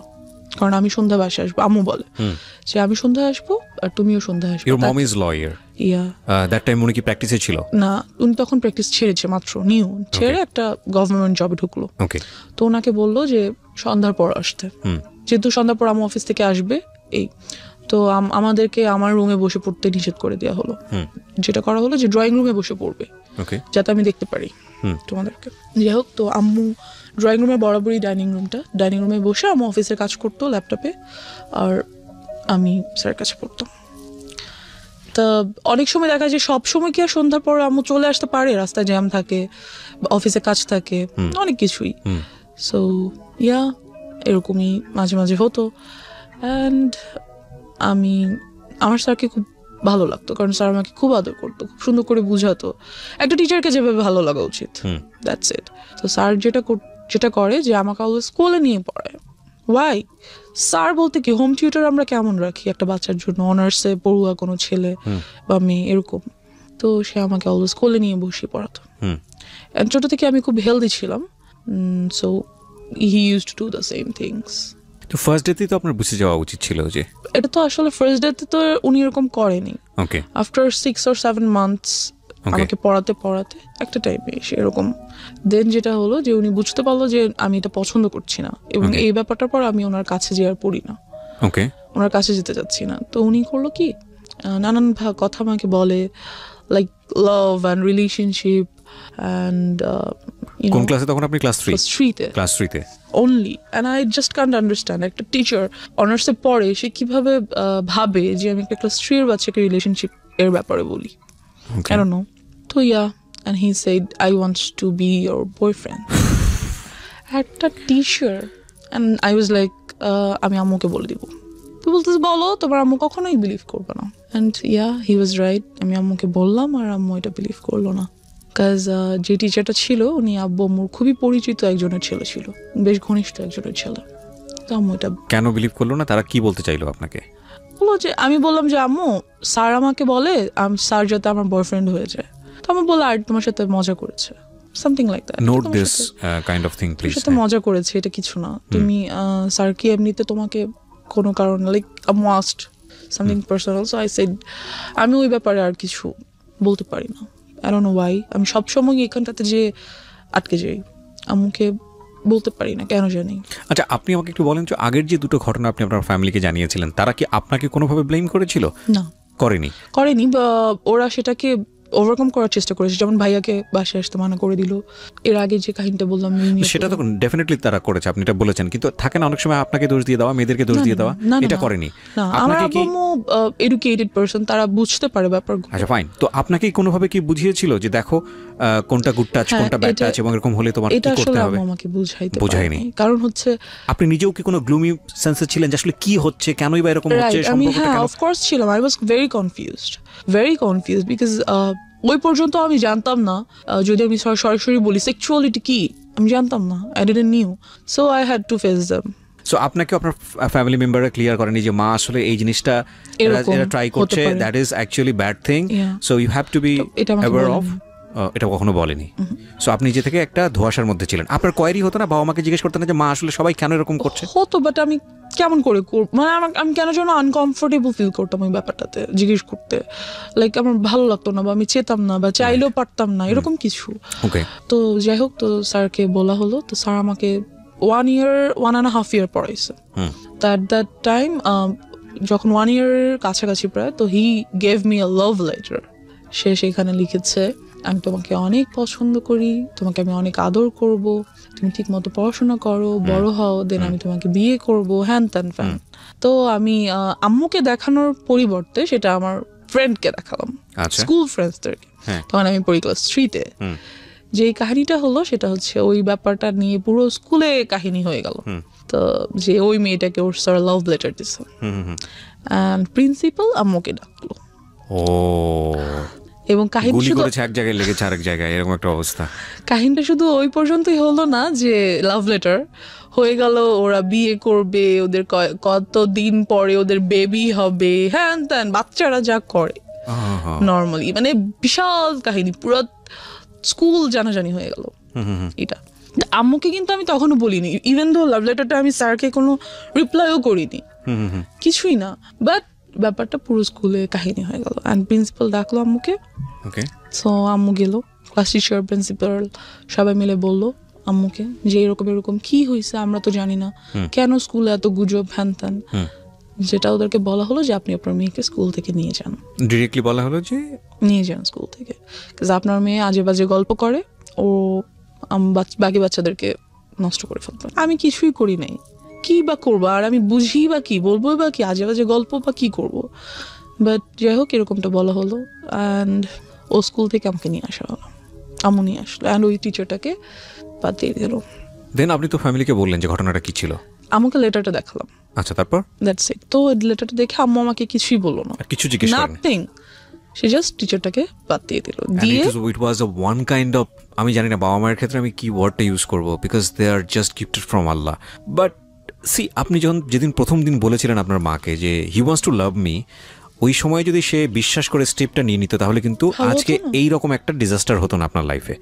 কারণ আমি সন্ধ্যা বাসায় আসবো। আম্মু বলে যে আমি সন্ধ্যায় আসবো আর তুমিও সন্ধ্যায় আসবো। Your mom is lawyer. Yeah. That time উনি কি প্র্যাকটিসে ছিল? না, উনি তখন প্র্যাকটিস ছেড়েছে, মাত্র নিউ ছেড়ে একটা গভর্নমেন্ট জবে ঢুকলো। ওকে, তো ওনাকে বললো যে সন্ধ্যার পর আসতে, যেহেতু সন্ধ্যার পর আমার অফিস থেকে আসবে। এই তো আমাদেরকে আমার রুমে বসে পড়তে নিষেধ করে দেওয়া হলো। যেটা করা হলো যে ড্রয়িং রুমে বসে পড়বে, যাতে আমি দেখতে পারি তোমাদেরকে। যাই হোক, তো আম্মু ড্রয়িং রুমে বরাবরই ডাইনিং রুমে বসে আম্মু অফিসের কাজ করতো ল্যাপটপে, আর আমি স্যারের কাছে পড়তাম। তা অনেক সময় দেখা যায় সব সময় কি আর সন্ধ্যার পর আম্মু চলে আসতে পারে, রাস্তায় জ্যাম থাকে, অফিসে কাজ থাকে, অনেক কিছুই। সো ইয়া, এরকমই মাঝে মাঝে হতো। অ্যান্ড আমার স্যারকে খুব ভালো লাগতো, কারণ স্যার আমাকে খুব আদর করতো, খুব সুন্দর করে বুঝাতো একটা টিচারকে যেভাবে ভালো লাগা উচিত। That's it. তো স্যার যেটা করে যে আমাকে অলওয়েজ স্কুলে নিয়ে পড়ায়। ওয়াই? স্যার বলতে কি, হোম টিউটর আমরা কেমন রাখি একটা বাচ্চার জন্য, অনার্সে পড়ুয়া কোনো ছেলে বা মেয়ে এরকম। তো সে আমাকে অলওয়েজ স্কুলে নিয়ে বসিয়ে পড়াতো। ছোট থেকে আমি খুব হেলদি ছিলাম, so he used to do the same things. তো ফার্স্ট ডেতে তো আপনার বুঝে যাওয়া উচিত ছিল যে এটা তো আসলে ফার্স্ট ডেতে তো উনি এরকম করেনি। ওকে, আফটার 6 or 7 months আমাকে পড়াতে একটা টাইমে এসে এরকম, দেন যেটা হলো যে উনি বুঝতে পারলো যে আমি এটা পছন্দ করছি না, এবং এই ব্যাপারটার পর আমি ওনার কাছে যে আর পড়ি না, ওকে, ওনার কাছে যেতে চাচ্ছি না। তো উনি করলো কি, নানান কথা আমাকে বলে, like love and relationship and কোন ক্লাসে তখন আপনি? ক্লাস 3-তে। ক্লাস 3-তে only, and I just can't understand একটা টিচার অনার্সে পড়ে সে কিভাবে ভাবে যে আমি একটা ক্লাস 3 এর বাচ্চাকে রিলেশনশিপ এর ব্যাপারে বলি। I don't know. তো and he said I want to be your boyfriend. একটা teacher, and I was like আমি আম্মুকে বলে দিব। তো বলতেছে বলো, তোমার আম্মু কখনোই বিলিভ করবে না। and he was right. আমি আম্মুকে বললাম আর আম্মু এটা বিলিভ করলো না। কাজ যে টিচারটা ছিল উনি আব্বু আম্মুর খুবই পরিচিত একজনের ছেলে ছিল, বেশ ঘনিষ্ঠ একজনের ছেলে। তো আম্মু এটা কেন বিলিভ করলো না? তারা কি বলতে চাইলো আপনাকে? বললো যে, আমি বললাম যে আম্মু স্যার আমাকে বলে স্যার যাতে আমার বয়ফ্রেন্ড হয়ে যায়। তো আমি বললাম আর তোমার সাথে মজা করেছে। Something like that. Note this kind of thing please. সাথে মজা করেছে, এটা কিছু না। তুমি স্যার কি এমনিতে তোমাকে কোনো কারণে like must something personal, so I said আমি ওই ব্যাপারে আর কিছু বলতে পারি না। আই ডোন্ট নো ওয়াই, আমি সবসময় এখানটাতে যে আটকে যাই, আম্মুকে বলতে পারি না কেন জানি। আচ্ছা, আপনি আমাকে একটু বলেন যে আগের যে দুটো ঘটনা আপনি আপনার ফ্যামিলিকে জানিয়েছিলেন, তারা কি আপনাকে কোনোভাবে ব্লেম করেছিল? না, করেনি বা ওরা সেটাকে ওভারকাম করার চেষ্টা করেছে। যেমন ভাইয়াকে বাসায় আসতে মানা করে দিল। এর আগে যে কাহিনীটা বললাম, সেটা তো ডেফিনেটলি তারা করেছে, আপনি এটা বলেছেন, কিন্তু থাকে না অনেক সময় আপনাকে দোষ দিয়ে দেওয়া, মেয়েদেরকে দোষ দিয়ে দেওয়া, এটা করেনি। না, আমার আব্বু এডুকেটেড পারসন, তারা বুঝতে পারে ব্যাপার। আচ্ছা ফাইন, তো আপনাকে কোনোভাবে কি বুঝিয়েছিল যে দেখো কোনটা গুড টাচ কোনটা ব্যাড টাচ, এবং এরকম হলে তোমার কি করতে হবে? এটা আমাকে বুঝায়নি। কারণ হচ্ছে আপনি নিজেও কি কোনো গ্লুমি সেন্সে ছিলেন যে আসলে কি হচ্ছে, কেনই বা এরকম হচ্ছে? আমি অফ কোর্স ছিলাম। I was very confused because ওই পর্যন্ত আমি জানতাম না, যদি আমি সরাসরি বলি সেক্সুয়ালিটি কি, আমি জানতাম না। I didn't new, so I had to face them. So আপনাকে আপনার ফ্যামিলি মেম্বাররা ক্লিয়ার করেনি যে মা আসলে এই জিনিসটা এরা ট্রাই করছে, that is actually bad thing, so you have to be aware of? এটা কখনো বলেনি। সো আপনি যে থেকে একটা ধোঁয়াশার মধ্যে ছিলেন। আপনার কোয়ারি হতো না, বাবা মাকে জিজ্ঞেস করতেন না যে মা আসলে সবাই কেন এরকম করছে? হতো, বাট আমি কেমন করে মানে আমি কেন যেন আনকমফোর্টেবল ফিল করতাম ওই ব্যাপারটাতে জিজ্ঞেস করতে। লাইক আমার ভালো লাগতো না, বা আমি চেতাম না, বা চাইলেও পারতাম না, এরকম কিছু। ওকে, তো যাই হোক, তো স্যারকে বলা হলো। তো স্যার আমাকে 1.5 year পড়াইছে। তো অ্যাট দ্যাট টাইম যখন 1 year কাছাকাছি প্রায়, তো he gave me a love letter. সে সেখানে লিখেছে, আমি তোমাকে অনেক পছন্দ করি, তোমাকে আমি অনেক আদর করব, তুমি ঠিক মতো পড়াশোনা করো, বড় হও, দেন আমি তোমাকে বিয়ে করব, হ্যান ত্যান ফ্যান। তো আমি আম্মুকে দেখানোর পরিবর্তে সেটা আমার ফ্রেন্ডকে দেখালাম, স্কুল ফ্রেন্ডসদেরকে। তখন আমি পড়ি ক্লাস 3-তে। যে কাহিনীটা হলো সেটা হচ্ছে ওই ব্যাপারটা নিয়ে পুরো স্কুলে কাহিনী হয়ে গেল। তো যে ওই মেয়েটাকে ওর স্যার লাভ লেটার দিছে, অ্যান্ড প্রিন্সিপাল আম্মুকে ডাকলো। এবং কাহিনীটা এক জায়গায় লেগেছে আরেক জায়গায়, এরকম একটা অবস্থা। কাহিনীটা শুধু ওই পর্যন্তই হলো না যে লাভ লেটার হয়ে গেল, ওরা বিয়ে করবে, ওদের কতদিন পরে ওদের বেবি হবে, হ্যান ত্যান, বাচ্চারা যা করে নর্মালি, মানে বিশাল কাহিনী, পুরো স্কুল জানাজানি হয়ে গেল এটা। আম্মুকে কিন্তু আমি তখনও বলিনি, ইভেন দো লাভ লেটারটা আমি স্যারকে কোনো রিপ্লাইও করিনি, কিছুই না, বাট ব্যাপারটা পুরো স্কুলে কাহিনী হয়ে গেল। অ্যান্ড প্রিন্সিপাল ডাকলো আম্মুকে। সো আম্মু গেল, ক্লাস টিচার, প্রিন্সিপাল সবাই মিলে বললো আম্মুকে যে এরকম কি হয়েছে, আমরা তো জানি না, কেন স্কুলে এত গুজব, হ্যান ত্যান। যেটা ওদেরকে বলা হলো যে আপনি আপনার মেয়েকে স্কুল থেকে নিয়ে যান, ডিরেক্টলি বলা হলো যে নিয়ে যান স্কুল থেকে, আপনার মেয়ে আজে বাজে গল্প করে, ও বাকি বাচ্চাদেরকে নষ্ট করে ফেলবে। আমি কিছুই করি নাই, কি বা করবো, আর আমি বুঝি বা কি বলবো, বা কি আজে বাজে গল্প বা কি করবো। বাট যাই হোক, এরকমটা বলা হলো, অ্যান্ড ও স্কুল থেকে আমাকে নিয়ে আসা হলো, আম্মু নিয়ে আসলো, অ্যান্ড ওই টিচারটাকে বাদ দিয়ে দিল। দেন আপনি তো ফ্যামিলিকে বললেন যে ঘটনাটা কি ছিল? আমাকে লেটারটা দেখালাম। আচ্ছা, তারপর? That's it. তো লেটারটা দেখে আম্মু আমাকে কিছুই বললো না, কিছু জিজ্ঞেস করেনি, নাথিং। সে জাস্ট টিচারটাকে বাদ দিয়ে দিল। দিয়ে ইট ওয়াজ আ ওয়ান কাইন্ড অফ, আমি জানি না বাবা মায়ের ক্ষেত্রে আমি কি ওয়ার্ডটা ইউজ করবো, because they are just gifted from Allah. But see, আপনি যেদিন প্রথম দিন বলেছিলেন আপনার মাকে যে he wants to love me, ওই সময় যদি সে বিশ্বাস করে স্টেপটা নিয়ে নিত, তাহলে কিন্তু আজকে এইরকম একটা ডিজাস্টার হতো না আপনার লাইফে।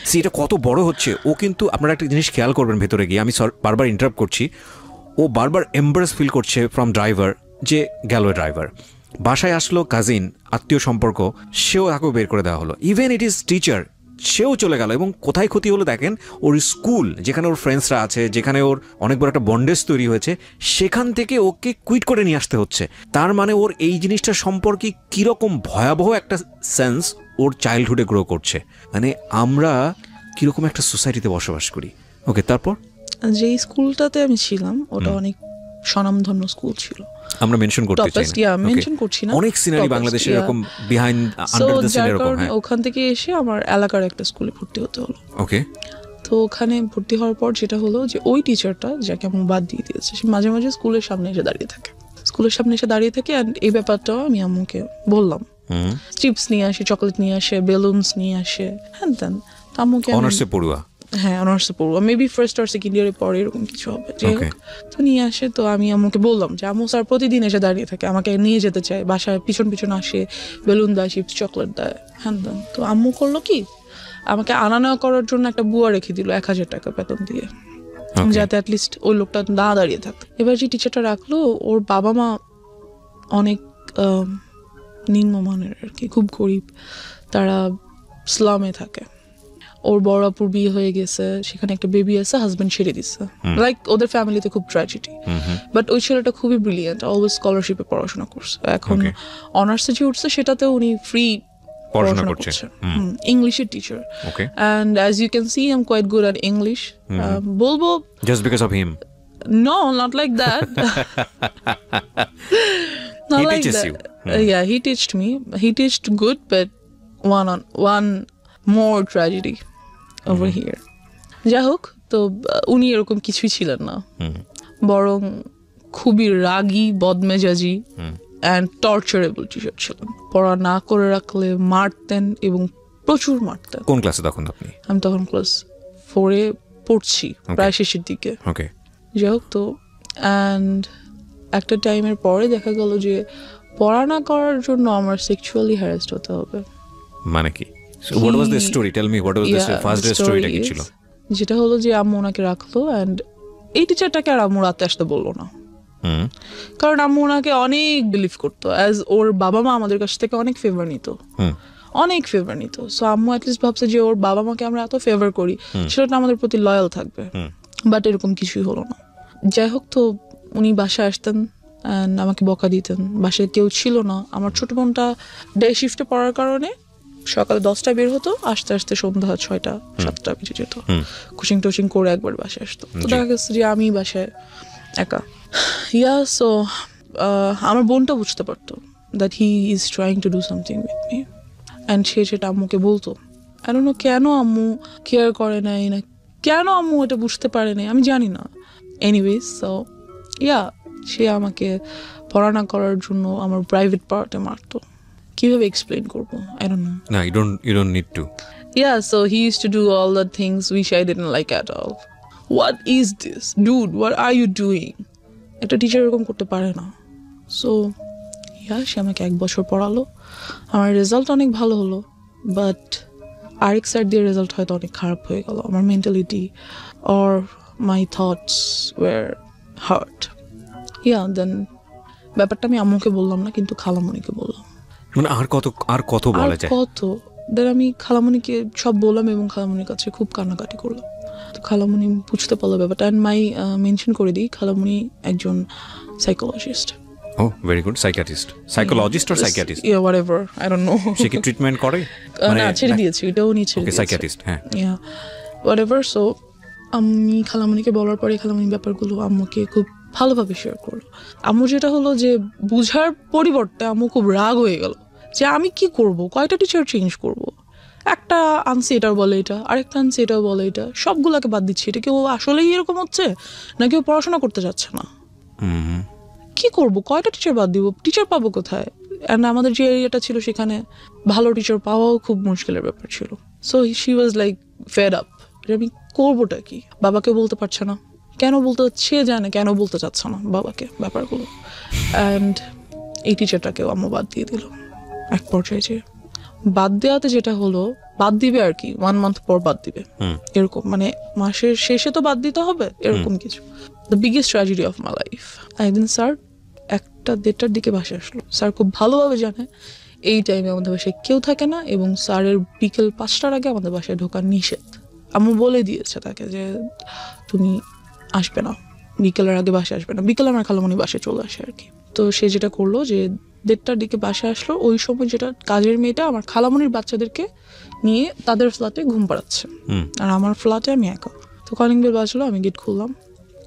সি, এটা কত বড় হচ্ছে। ও কিন্তু আপনারা একটা জিনিস খেয়াল করবেন ভেতরে গিয়ে, আমি বারবার ইন্টারাপ্ট করছি, ও বারবার এম্বারেস ফিল করছে ফ্রম ড্রাইভার, যে গেল ড্রাইভার, বাসায় আসলো কাজিন, আত্মীয় সম্পর্ক, সেও তাকেও বের করে দেওয়া হলো, ইভেন ইট ইজ টিচার, সেও চলে গেল। এবং কোথায় ক্ষতি হলো দেখেন, ওর স্কুল যেখানে ওর ফ্রেন্ডসরা আছে, যেখানে ওর অনেক বড় একটা বন্ডেজ তৈরি হয়েছে, সেখান থেকে ওকে কুইট করে নিয়ে আসতে হচ্ছে। তার মানে ওর এই জিনিসটা সম্পর্কে কীরকম ভয়াবহ একটা সেন্স ওর চাইল্ডহুডে গ্রো করছে। মানে আমরা কীরকম একটা সোসাইটিতে বসবাস করি। ওকে, তারপর? যে স্কুলটাতে আমি ছিলাম ওটা অনেক স্বনামধন্য স্কুল ছিল, আমরা মেনশন করতে চাই না, মেনশন করছি না, অনেক সিনারি বাংলাদেশে এরকম বিহাইন্ড আন্ডার দ্য সিন এরকম। হ্যাঁ, ওখান থেকে এসে আমার এলাকার একটা স্কুলে ভর্তি হতে হলো। ওকে, তো ওখানে ভর্তি হওয়ার পর যেটা হলো যে ওই টিচারটা যাকে আমি বাদ দিয়ে দিয়েছে, সে মাঝে মাঝে স্কুলের সামনে এসে দাঁড়িয়ে থাকে, অ্যান্ড এই ব্যাপারটাও আমি আম্মুকে বললাম। চিপস নিয়ে আসে, চকলেট নিয়ে আসে, বেলুনস নিয়ে আসে, হ্যান ত্যান। আম্মুকে অনার্সে পড়ুয়া, হ্যাঁ অনার্সে পড়বো, মেবি ফার্স্ট আর সেকেন্ড ইয়ারে পরে এরকম কিছু হবে। যাই হোক, তো নিয়ে আসে। তো আমি আম্মুকে বললাম যে আম্মু স্যার প্রতিদিন এসে দাঁড়িয়ে থাকে, আমাকে নিয়ে যেতে চায়, বাসায় পিছন পিছন আসে, বেলুন দেয়, চিপস চকলেট দেয়, হ্যান দেন। তো আম্মু করলো কি, আমাকে আনা নেওয়া করার জন্য একটা বুয়া রেখে দিল 1,000 টাকা বেতন দিয়ে, যাতে অ্যাটলিস্ট ওই লোকটা না দাঁড়িয়ে থাকে। এবার যে টিচারটা রাখলো ওর বাবা মা অনেক নিম্নমানের আর কি, খুব গরিব, তারা স্লামে থাকে। ওর বড় আপুর বিয়ে হয়ে গেছে, সেখানে একটা বেবি আছে, হাজবেন্ড ছেড়ে দিচ্ছে, লাইক ওদের ফ্যামিলিতে খুব ট্র্যাজেডি। বাট ওই ছেলেটা খুবই ব্রিলিয়েন্ট, অলওয়েজ স্কলারশিপে পড়াশোনা করছে। এখন অনার্সে যে উঠছে সেটাতে উনি ফ্রি পড়াশোনা করছে, ইংলিশের teacher. And as you can see I am quite good at English. বলবো just because of him? No, not like that. Not He like teaches that. you. Yeah, he taught me. He taught good, but one more tragedy over here. যাই হোক, তো উনি এরকম কিছুই ছিলেন না, বরং খুবই রাগী, বদমেজাজি অ্যান্ড টর্চারেবল টিচার ছিলেন। পড়া না করে রাখলে মারতেন, এবং প্রচুর মারতেন। কোন ক্লাসে তখন আপনি? আমি তখন ক্লাস 4-এ পড়ছি, প্রায় শেষের দিকে। ওকে। যাই হোক, তো অ্যান্ড একটা টাইমের পরে দেখা গেল যে পড়া না করার জন্য আমার সেক্সুয়ালি হ্যারাসড হতে হবে। মানে কি? What was the story? Tell me what was the first day স্টোরিটা কি ছিল? যেটা হলো যে আম্মু ওনাকে রাখলো, অ্যান্ড এই টিচারটাকে আর আম্মু রাতে আসতে বললো না, কারণ আম্মু ওনাকে অনেক বিলিভ করতো, অ্যাজ ওর বাবা মা আমাদের কাছ থেকে অনেক ফেভার নিত, অনেক ফেভার নিত। সো আম্মু অ্যাটলিস্ট ভাবছে যে ওর বাবা মাকে আমরা এত ফেভার করি, সেটা আমাদের প্রতি লয়াল থাকবে। বাট এরকম কিছুই হলো না। যাই হোক, তো উনি বাসায় আসতেন অ্যান্ড আমাকে বকা দিতেন। বাসায় কেউ ছিল না, আমার ছোট বোনটা ডে শিফটে পড়ার কারণে সকালে 10টায় বের হতো, আস্তে আস্তে সন্ধ্যা 6টা-7টা বেজে যেত। কোচিং টোচিং করে একবার বাসায় আসতো। তো দেখা গেছে যে আমি বাসায় একা। সো আমার বোনটা বুঝতে পারতো that he is trying to do something with me, and সে সেটা আম্মুকে বলতো। আই ডোন্ট নো কেন আম্মু কেয়ার করে নাই, না কেন আম্মু এটা বুঝতে পারে নাই, আমি জানি না। এনিওয়েজ, সো সে আমাকে পড়া না করার জন্য আমার প্রাইভেট পার্টে মারতো। কিভাবে এক্সপ্লেইন করবো, আই ডোন্ট নো। না, you don't need to. So he used to do all the things which I didn't like at all. What is this? Dude, what are you doing? একটা teacher এরকম করতে পারে না। So সে আমাকে 1 বছর পড়ালো। আমার result অনেক ভালো হলো, বাট আরেক সাইড দিয়ে রেজাল্ট হয়তো অনেক খারাপ হয়ে গেল। আমার mentality or my thoughts were hurt. Then ব্যাপারটা আমি আম্মুকে বললাম না, কিন্তু খালামণিকে বললাম। মানে আর কত বলা যায়? দেন আমি খালামণিকে সব বললাম, এবং খালামণির কাছে খুব কান্নাকাটি করলাম। তো খালামণি বুঝতে পারলো ব্যাপারটা। অ্যান্ড মেনশন করে দিই, খালামণি একজন psychologist. Oh, very good. Psychologist or psychiatrist? Yeah, whatever. I don't know. সে কি ট্রিটমেন্ট করে? না, ছেড়ে দিয়েছি, এটাও নিয়ে ছেড়ে দিয়েছি। সাইকিয়াট্রিস্ট, হ্যাঁ। whatever. So আমি খালামণিকে বলার পরে খালামণি ব্যাপারগুলো আম্মুকে খুব ভালোভাবে শেয়ার করলো। আম্মু যেটা হলো যে বুঝার পরিবর্তে আম্মু খুব রাগ হয়ে গেল যে আমি কি করব, কয়টা টিচার চেঞ্জ করব, একটা আনছি এটাও বলে এটা, আরেকটা আনছি এটাও বলে এটা, সবগুলোকে বাদ দিচ্ছি। এটা কেউ আসলেই এরকম হচ্ছে, না কেউ পড়াশোনা করতে যাচ্ছে না? কি করব, কয়টা টিচার বাদ দিব, টিচার পাবো কোথায়? অ্যান্ড আমাদের যে এরিয়াটা ছিল সেখানে ভালো টিচার পাওয়াও খুব মুশকিলের ব্যাপার ছিল। So she was like fed up, আমি করবোটা কি? বাবাকে বলতে পারছে না, কেন বলতে, সে জানে কেন বলতে চাচ্ছে না বাবাকে ব্যাপারগুলো। অ্যান্ড এই টিচারটাকেও আম্মু বাদ দিয়ে দিল এক পর্যায়ে। যে বাদ দেওয়াতে যেটা হলো, বাদ দিবে আর কি, 1 মান্থ পর বাদ দিবে, এরকম, মানে মাসের শেষে তো বাদ দিতে হবে, এরকম কিছু। The biggest tragedy of my life. একদিন স্যার 1টা-1:30টার দিকে বাসায় আসলো। স্যার খুব ভালোভাবে জানে এই টাইমে আমাদের বাসায় কেউ থাকে না, এবং স্যারের বিকেল 5টার আগে আমাদের বাসায় ঢোকার নিষেধ। আম্মু বলে দিয়েছে তাকে যে তুমি আসবে না, বিকেলের আগে বাসায় আসবে না। বিকেলে আমার খালামণি বাসায় চলে আসে আর কি। তো সে যেটা করলো যে 1:30টার দিকে বাসায় আসলো। ওই সময় যেটা কাজের মেয়েটা আমার খালামণির বাচ্চাদেরকে নিয়ে তাদের ফ্ল্যাটে ঘুম পাড়াচ্ছে, আর আমার ফ্ল্যাটে আমি একা। তো কলিং বেল বাজলো, আমি গেট খুললাম।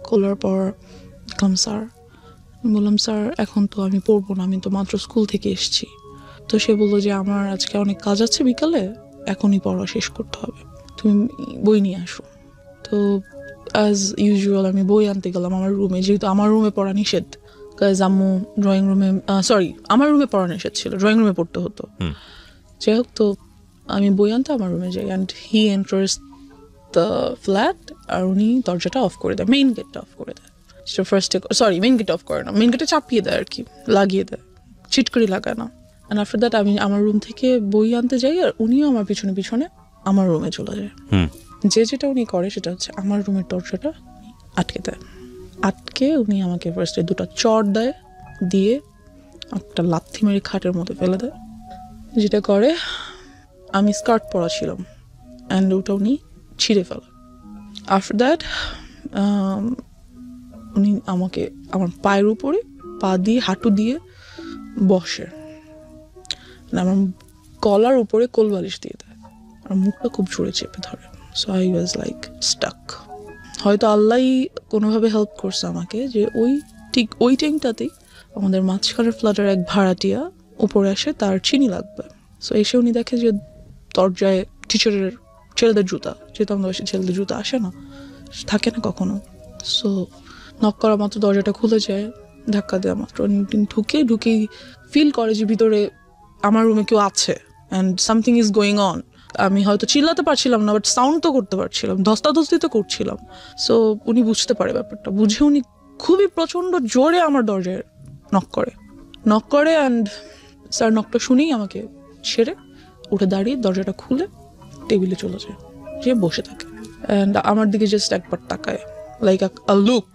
খোলার পর দেখলাম স্যার। বললাম স্যার এখন তো আমি পড়বো না, আমি তো মাত্র স্কুল থেকে এসেছি। তো সে বললো যে আমার আজকে অনেক কাজ আছে বিকালে, এখনই পড়া শেষ করতে হবে, তুমি বই নিয়ে আসো। তো অ্যাজ ইউজুয়াল আমি বই আনতে গেলাম আমার রুমে, যেহেতু আমার রুমে পড়া নিষেধ। কাজ আম্মু ড্রয়িং রুমে, আমার রুমে পড়া নিষেধ ছিল, ড্রয়িং রুমে পড়তে হতো। যাই হোক, তো আমি বই আনতে আমার রুমে যাই, and he enters the flat, আর উনি দরজাটা অফ করে দেয়, মেইন গেটটা অফ করে দেয়। মেইন গেট অফ করে না, মেইন গেটে চাপিয়ে দেয় আর কি, লাগিয়ে দেয়, চিটকরি লাগায় না। অ্যান্ড আফটার দ্যাট আমি আমার রুম থেকে বই আনতে যাই, আর উনিও আমার পিছনে পিছনে আমার রুমে চলে যায়। যেটা উনি করে সেটা হচ্ছে আমার রুমের দরজাটা আটকে দেয়। আটকে উনি আমাকে ফার্স্টে 2টা চড় দেয়, দিয়ে একটা লাথি মেরে খাটের মধ্যে ফেলে দেয়। যেটা করে, আমি স্কার্ট পরা ছিলাম অ্যান্ড ওটা উনি ছিঁড়ে ফেলে। আফটার দ্যাট উনি আমাকে আমার পায়ের উপরে পা দিয়ে হাঁটু দিয়ে বসে, আমার গলার উপরে কোলবালিশ দিয়ে দেয়, আর মুখটা খুব জোরে চেপে ধরে। So I was like stuck. হয়তো আল্লাহই কোনোভাবে হেল্প করছে আমাকে, যে ঠিক ওই টাইমটাতেই আমাদের মাঝখানের ফ্ল্যাটের এক ভাড়াটিয়া উপরে আসে, তার চিনি লাগবে। সো এসে উনি দেখে যে দরজায় টিচারের ছেলেদের জুতা, যেহেতু আমাদের বাসায় ছেলেদের জুতা আসে না, থাকে না কখনো। সো নক করা মাত্র দরজাটা খুলে যায়, ধাক্কা দেওয়া মাত্র ঢুকেই ফিল করে যে ভিতরে আমার রুমে কেউ আছে and something is going on. আমি হয়তো চিল্লাতে পারছিলাম না, বাট সাউন্ড তো করতে পারছিলাম, ধস্তাধস্তি তো করছিলাম। সো উনি বুঝতে পারে ব্যাপারটা, বুঝে উনি খুবই প্রচণ্ড জোরে আমার দরজায় নক করে অ্যান্ড স্যার নকটা শুনেই আমাকে ছেড়ে উঠে দাঁড়িয়ে দরজাটা খুলে টেবিলে চলে যায়, যে বসে থাকে অ্যান্ড আমার দিকে জাস্ট একবার তাকায়, লাইক আ লুক,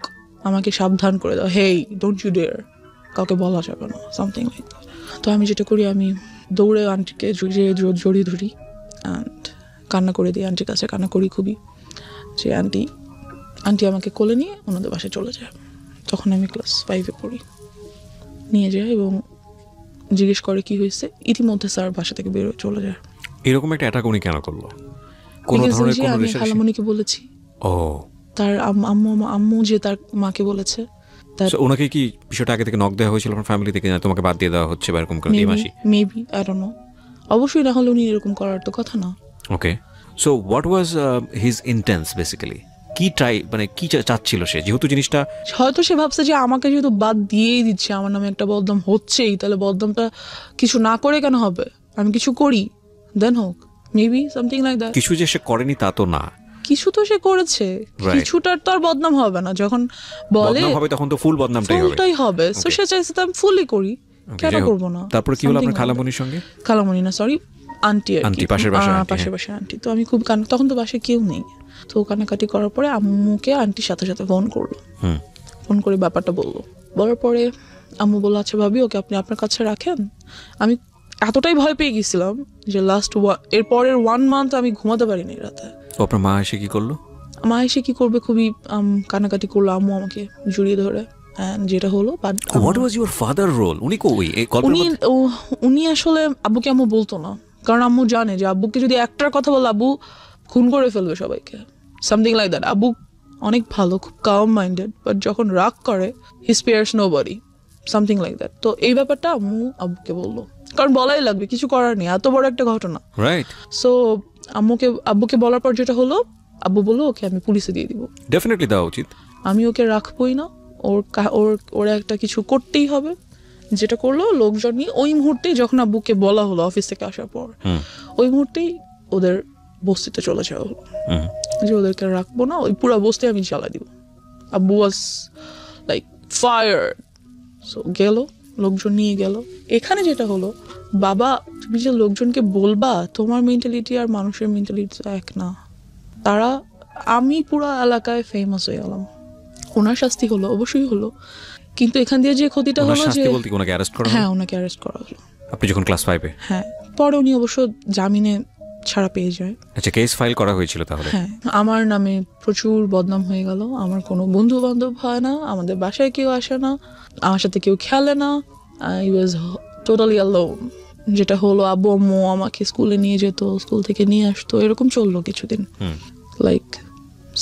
আমাকে সাবধান করে দাও, হেই ডোন্ট ইউ ডেয়ার, কাউকে বলা যাবে না, সামথিং লাইক দ্যাট। তো আমি যেটা করি, আমি দৌড়ে আন্টিকে জড়িয়ে ধরি অ্যান্ড কান্না করে দিই, আন্টির কাছে কান্না করি খুবই, যে আন্টি আমাকে কোলে নিয়ে ওনাদের বাসায় চলে যায়। তখন আমি ক্লাস 5-এ পড়ি। নিয়ে যায় এবং জিজ্ঞেস করে কি হয়েছে। ইতিমধ্যে স্যার বাসা থেকে বেরোয় চলে যায়। এরকম একটা অ্যাটাক উনি কেন করলো? কোন ধরনের কোন আমি খালামণিকে বলেছি। ও, তার আম্মু যে তার মাকে বলেছে। ওনাকে কি বিষয়টা আগে থেকে নক দেওয়া হয়েছিল আপনার ফ্যামিলি থেকে, না তোমাকে বাদ দিয়ে দেওয়া হচ্ছে বা এরকম করে দিমাসি? Maybe, I don't know. অবশ্যই না হলে উনি এরকম করার তো কথা না। Okay, so what was his intents basically? কি কি চাচ্ছিল সে? যেহেতু জিনিসটা হয়তো সে ভাবছে যে আমাকে যেহেতু বাদ দিয়েই দিচ্ছে, আমার নামে একটা বদনাম হচ্ছেই, তাহলে বদনামটা কিছু না করে কেন হবে, আমি কিছু করি দেন হোক, মেবি সামথিং লাইক দ্যাট। কিছু যে সে করেনি তা তো না, কিছু তো সে করেছে, কিছুটার তো আর বদনাম হবে না। যখন বলে হবে তখন তো ফুল বদনামটাই হবে। সো সে চাইছে তো আমি ফুলই করি, কেন করবো না। তারপর কি হলো আপনার খালামণির সঙ্গে? খালামণি না, সরি, আন্টি পাশের বাসায় আন্টি। তো আমি খুব তখন তো বাসায় কেউ নেই, তো কান্নাকাটি করার পরে আম্মুকে আন্টির সাথে সাথে ফোন করলো। ফোন করে ব্যাপারটা বলার পরে আম্মু বললো, আচ্ছা ভাবি, ওকে আপনি আপনার কাছে রাখেন। আমি এতটাই ভয় পেয়ে গেছিলাম যে এর পরের 1 মান্থ আমি ঘুমাতে পারিনি রাতে। আপনার মা এসে কি করলো? মা এসে কি করবে, খুবই কান্নাকাটি করলো। আম্মু আমাকে জড়িয়ে ধরে, যেটা হলো what was your father role? উনি আসলে আব্বুকে আম্মু বলতো না, কারণ আম্মু জানে যে আব্বুকে যদি একটার কথা বলে আব্বু খুন করে ফেলবে সবাইকে, সামথিং লাইক দ্যাট। আব্বু অনেক ভালো, খুব কাম মাইন্ডেড, বাট যখন রাগ করে হি spares nobody, something like that. তো এই ব্যাপারটা আব্বুকে বললো, কারণ বলাই লাগবে, কিছু করার নেই, এত বড় একটা ঘটনা, রাইট? সো আব্বুকে বলার পর যেটা হলো, আব্বু বললো ওকে আমি পুলিশে দিয়ে দিব। ডেফিনেটলি দেওয়া উচিত, আমি ওকে রাখবোই না, ওর একটা কিছু করতেই হবে। যেটা করলো, লোকজন নিয়ে ওই মুহূর্তেই, যখন আব্বুকে বলা হলো অফিস থেকে আসার পর, ওই মুহূর্তেই ওদের বস্তিতে চলে যাওয়া হলো, যে ওদেরকে রাখবো না, ওই পুরো বস্তি আমি জ্বালা দিব। আব্বু ওয়াজ লাইক ফায়ার। সো গেল, লোকজন নিয়ে গেল। এখানে যেটা হলো, বাবা তুমি যে লোকজনকে বলবা, তোমার মেন্টালিটি আর মানুষের মেন্টালিটি এক না। আমি পুরো এলাকায় ফেমাস হয়ে গেলাম। ওনার শাস্তি হলো, অবশ্যই হলো, কিন্তু এখান দিয়ে যে ক্ষতিটা হলো যে ওনাকে অ্যারেস্ট করা হলো। আপনি যখন ক্লাস 5-এ? হ্যাঁ, পরে উনি অবশ্য জামিনে ছাড়া পেয়ে যায়। আচ্ছা, কেস ফাইল করা হয়েছিল তাহলে? হ্যাঁ, আমার নামে প্রচুর বদনাম হয়ে গেল। আমার কোনো বন্ধু বান্ধব হয় না, আমাদের বাসায় কেউ আসে না, আমার সাথে কেউ খেলে না। I was totally alone. যেটা হলো, আব্বু আম্মু আমাকে স্কুলে নিয়ে যেত, স্কুল থেকে নিয়ে আসতো, এরকম চললো কিছুদিন, লাইক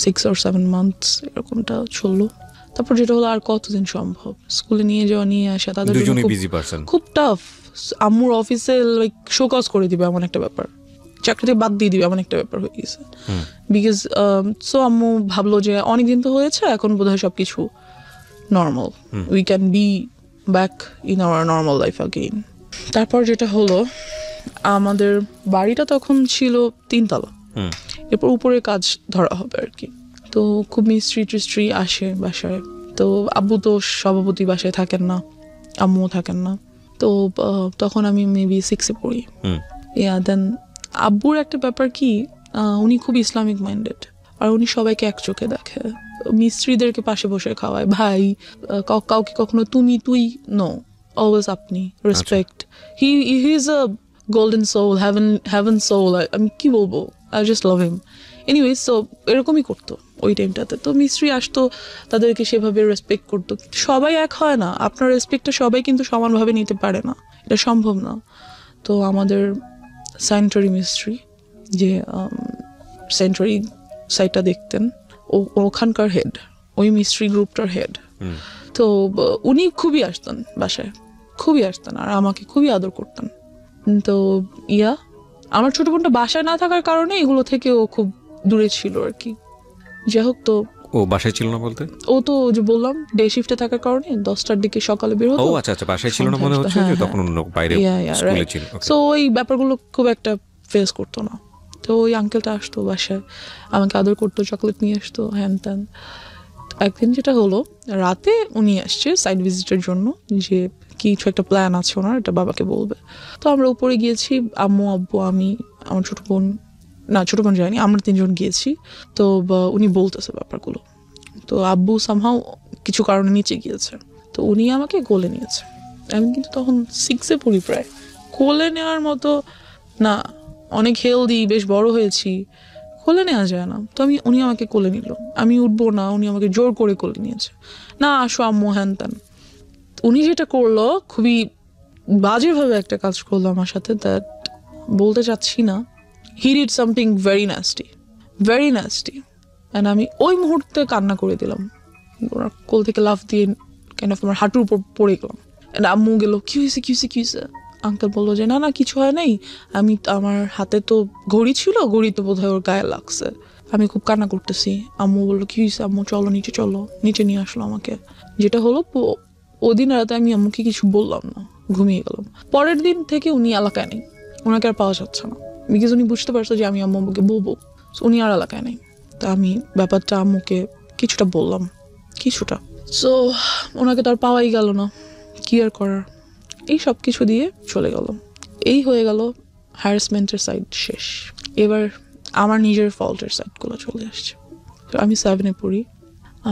6 or 7 months এরকমটা চললো। তারপর যেটা হলো, আর কতদিন সম্ভব স্কুলে নিয়ে যাওয়া, নিয়ে আসা, তাদের খুব টাফ। আম্মুর অফিসে লাইক শোকজ করে দিবে এমন একটা ব্যাপার, চাকরিতে বাদ দিয়ে দিবে এমন একটা ব্যাপার হয়ে গেছে। বিকজ সো আম্মু ভাবলো যে অনেকদিন তো হয়েছে, এখন বোধহয় সবকিছু normal, we can be back in our normal life again. তারপর যেটা হলো, আমাদের বাড়িটা তখন ছিল 3 তলা, এরপর উপরে কাজ ধরা হবে আর কি। তো খুব মিস্ত্রি আসে বাসায়। তো আব্বু তো সভাপতি বাসায় থাকেন না, আম্মুও থাকেন না। তো তখন আমি মেবি 6-এ পড়ি। দেন আব্বুর একটা ব্যাপার কি, উনি খুব ইসলামিক মাইন্ডেড, আর উনি সবাইকে এক চোখে দেখে। মিস্ত্রিদেরকে পাশে বসে খাওয়ায়, ভাই কাউকে কখনো তুমি তুই নো, অলওয়েজ আপনি, respect. He is a golden soul, heaven soul. আমি কি বলবো, I just love him. Anyways, so এরকমই করতো ওই টাইমটাতে। তো মিস্ত্রি আসতো, তাদেরকে সেভাবে রেসপেক্ট করতো। সবাই এক হয় না, আপনার রেসপেক্টটা সবাই কিন্তু সমানভাবে নিতে পারে না, এটা সম্ভব না। তো আমাদের স্যানিটারি মিস্ত্রি, যে স্যানিটারি সাইটটা দেখতেন, ওখানকার হেড, ওই মিস্ত্রি গ্রুপটার হেড। তো উনি খুবই আসতেন বাসায়, খুবই আসতেন, আর আমাকে খুবই আদর করতেন। তো আমার ছোট বোনটা বাসায় না থাকার কারণে এগুলো থেকে ও খুব দূরে ছিল আর কি। যাই হোক, তো ও বাসায় ছিল না বলতে, ও তো যে বললাম ডে শিফটে থাকার কারণে 10টার দিকে সকালে বের হতো। ও আচ্ছা আচ্ছা, বাসায় ছিল না মনে হচ্ছে, তখন অন্য বাইরে স্কুলে ছিল। সো ওই ব্যাপারগুলো খুব একটা ফেস করতো না। তো ওই আঙ্কেলটা আসতো বাসায়, আমাকে আদর করতো, চকলেট নিয়ে আসতো, হ্যান ত্যান। একদিন যেটা হলো, রাতে উনি আসছে সাইড ভিজিটের জন্য, যে কিছু একটা প্ল্যান আছে ওনার, এটা বাবাকে বলবে। তো আমরা উপরে গিয়েছি, আম্মু, আব্বু, আমি, আমার ছোট বোন যায়নি, আমরা 3 জন গিয়েছি। তো উনি বলতেছে ব্যাপারগুলো। তো আব্বু সামহাও কিছু কারণে নিচে গিয়েছে, তো উনি আমাকে কোলে নিয়েছে। আমি কিন্তু তখন 6-এ পড়ি প্রায়। কোলে নেওয়ার মতো না, অনেক হেলদি, বেশ বড় হয়েছি, কোলে নেওয়া যায় না। তো উনি আমাকে কোলে নিল, আমি উঠবো না, উনি আমাকে জোর করে কোলে নিয়েছে, না আসো আম্মু, হ্যান ত্যান। উনি যেটা করলো, খুবই বাজেভাবে একটা কাজ করলো আমার সাথে, দ্যাট বলতে চাচ্ছি না। He did something very nasty, very nasty. And আমি ওই মুহূর্তে কান্না করে দিলাম, ওনার কোল থেকে লাফ দিয়ে কেন আমার হাঁটুর উপর পড়ে গেলাম। অ্যান্ড আম্মু গেল, কি হয়েছে। আঙ্কেল বললো যে না কিছু হয় নাই, আমার হাতে তো ঘড়ি ছিল, ঘড়ি তো বোধহয় ওর গায়ে লাগছে। আমি খুব কান্না করতেছি। আম্মু বললো, কি হয়েছে আম্মু, চলো নিচে নিয়ে আসলো আমাকে। যেটা হলো, ওদিন রাতে আমি আম্মুকে কিছু বললাম না, ঘুমিয়ে গেলাম। পরের দিন থেকে উনি এলাকায় নেই, ওনাকে আর পাওয়া যাচ্ছে না, বিকজ উনি বুঝতে পারছে যে আমি আম্মুকে বলবো। উনি আর এলাকায় নেই। তা আমি ব্যাপারটা আম্মুকে কিছুটা বললাম, সো ওনাকে তো আর পাওয়াই গেল না, কি আর করার। এই সব কিছু দিয়ে চলে গেল, এই হয়ে গেল হ্যারাসমেন্টের সাইড শেষ। এবার আমার নিজের ফল্টের সাইডগুলো চলে আসছে। তো আমি 7-এ পড়ি,